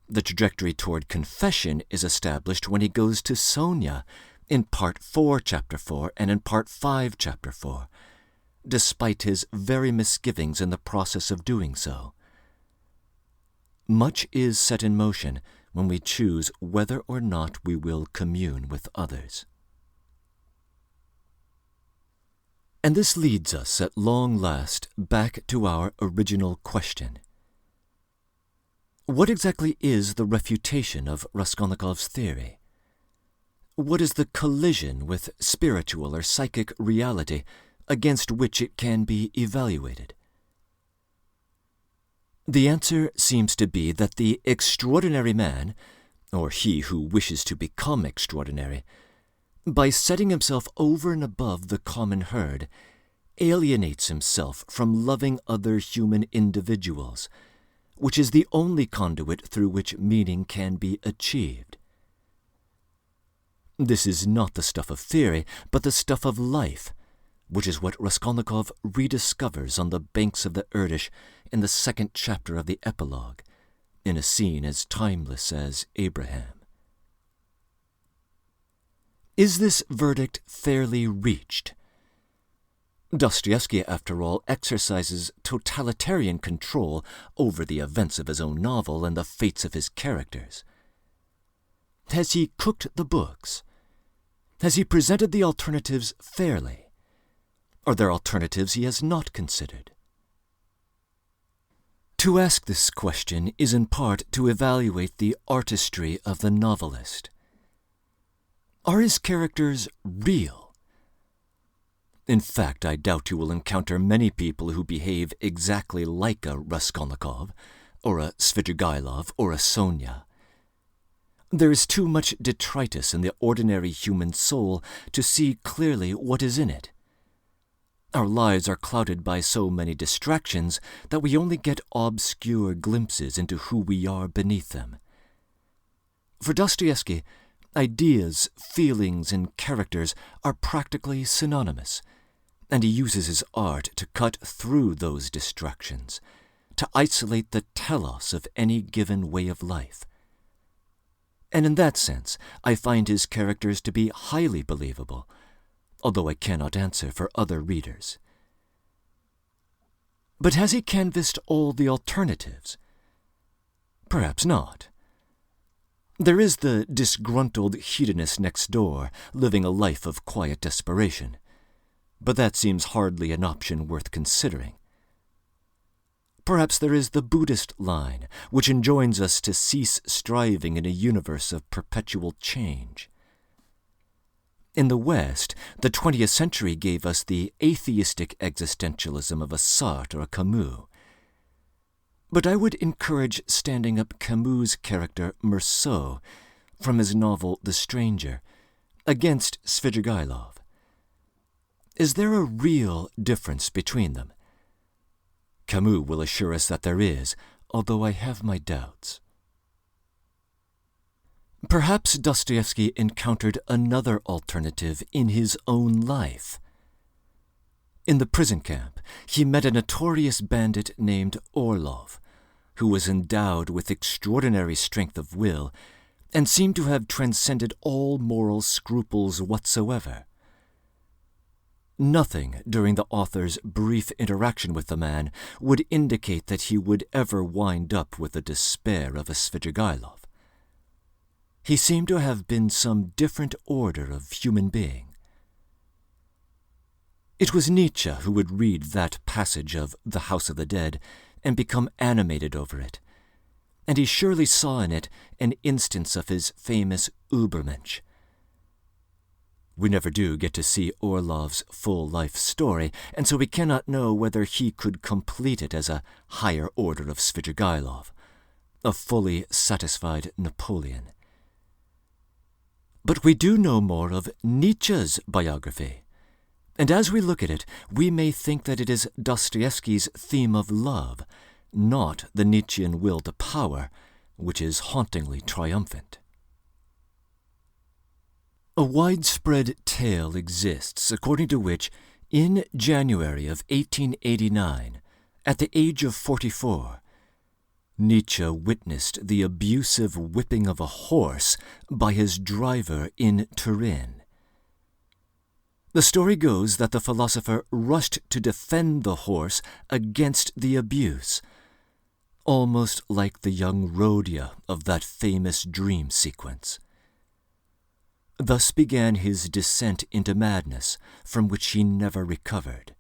The trajectory toward confession is established when he goes to Sonia in Part 4, Chapter 4, and in Part 5, Chapter 4, despite his very misgivings in the process of doing so. Much is set in motion when we choose whether or not we will commune with others. And this leads us at long last back to our original question. What exactly is the refutation of Raskolnikov's theory? What is the collision with spiritual or psychic reality against which it can be evaluated? The answer seems to be that the extraordinary man, or he who wishes to become extraordinary, by setting himself over and above the common herd, alienates himself from loving other human individuals, which is the only conduit through which meaning can be achieved. This is not the stuff of theory, but the stuff of life, which is what Raskolnikov rediscovers on the banks of the Irtish in the second chapter of the epilogue, in a scene as timeless as Abraham. Is this verdict fairly reached? Dostoevsky, after all, exercises totalitarian control over the events of his own novel and the fates of his characters. Has he cooked the books? Has he presented the alternatives fairly? Are there alternatives he has not considered? To ask this question is in part to evaluate the artistry of the novelist. Are his characters real? In fact, I doubt you will encounter many people who behave exactly like a Raskolnikov, or a Svidrigailov, or a Sonia. There is too much detritus in the ordinary human soul to see clearly what is in it. Our lives are clouded by so many distractions that we only get obscure glimpses into who we are beneath them. For Dostoevsky, ideas, feelings, and characters are practically synonymous, and he uses his art to cut through those distractions, to isolate the telos of any given way of life. And in that sense, I find his characters to be highly believable, although I cannot answer for other readers. But has he canvassed all the alternatives? Perhaps not. There is the disgruntled hedonist next door, living a life of quiet desperation, but that seems hardly an option worth considering. Perhaps there is the Buddhist line, which enjoins us to cease striving in a universe of perpetual change. In the West, the 20th century gave us the atheistic existentialism of a Sartre or a Camus. But I would encourage standing up Camus' character Meursault from his novel The Stranger against Svidrigailov. Is there a real difference between them? Camus will assure us that there is, although I have my doubts. Perhaps Dostoevsky encountered another alternative in his own life. In the prison camp, he met a notorious bandit named Orlov, who was endowed with extraordinary strength of will and seemed to have transcended all moral scruples whatsoever. Nothing during the author's brief interaction with the man would indicate that he would ever wind up with the despair of a Svidrigailov. He seemed to have been some different order of human being. It was Nietzsche who would read that passage of The House of the Dead and become animated over it, and he surely saw in it an instance of his famous Übermensch. We never do get to see Orlov's full life story, and so we cannot know whether he could complete it as a higher order of Svidrigailov, a fully satisfied Napoleon. But we do know more of Nietzsche's biography, and as we look at it, we may think that it is Dostoevsky's theme of love, not the Nietzschean will to power, which is hauntingly triumphant. A widespread tale exists according to which, in January of 1889, at the age of 44, Nietzsche witnessed the abusive whipping of a horse by his driver in Turin. The story goes that the philosopher rushed to defend the horse against the abuse, almost like the young Rhodia of that famous dream sequence. Thus began his descent into madness, from which he never recovered.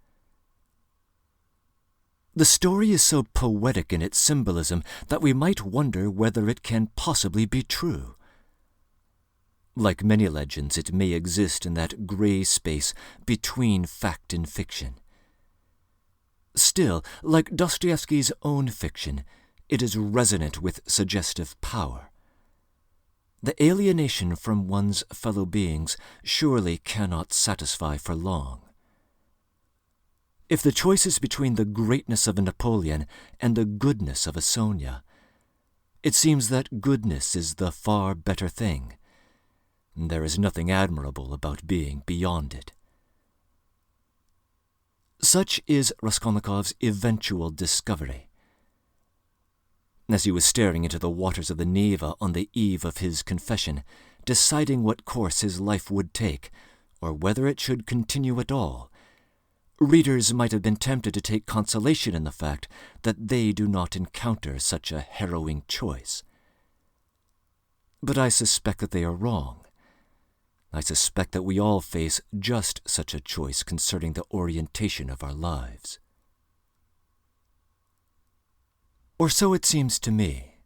The story is so poetic in its symbolism that we might wonder whether it can possibly be true. Like many legends, it may exist in that gray space between fact and fiction. Still, like Dostoevsky's own fiction, it is resonant with suggestive power. The alienation from one's fellow beings surely cannot satisfy for long. If the choice is between the greatness of a Napoleon and the goodness of a Sonia, it seems that goodness is the far better thing. There is nothing admirable about being beyond it. Such is Raskolnikov's eventual discovery. as he was staring into the waters of the Neva on the eve of his confession, deciding what course his life would take, or whether it should continue at all, readers might have been tempted to take consolation in the fact that they do not encounter such a harrowing choice. But I suspect that they are wrong. I suspect that we all face just such a choice concerning the orientation of our lives. Or so it seems to me.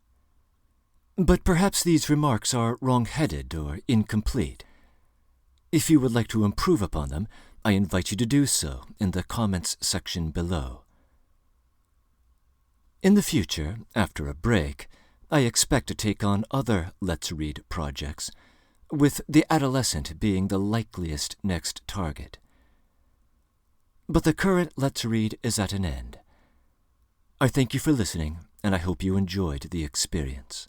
But perhaps these remarks are wrong-headed or incomplete. If you would like to improve upon them, I invite you to do so in the comments section below. In the future, after a break, I expect to take on other Let's Read projects, with the adolescent being the likeliest next target. But the current Let's Read is at an end. I thank you for listening, and I hope you enjoyed the experience.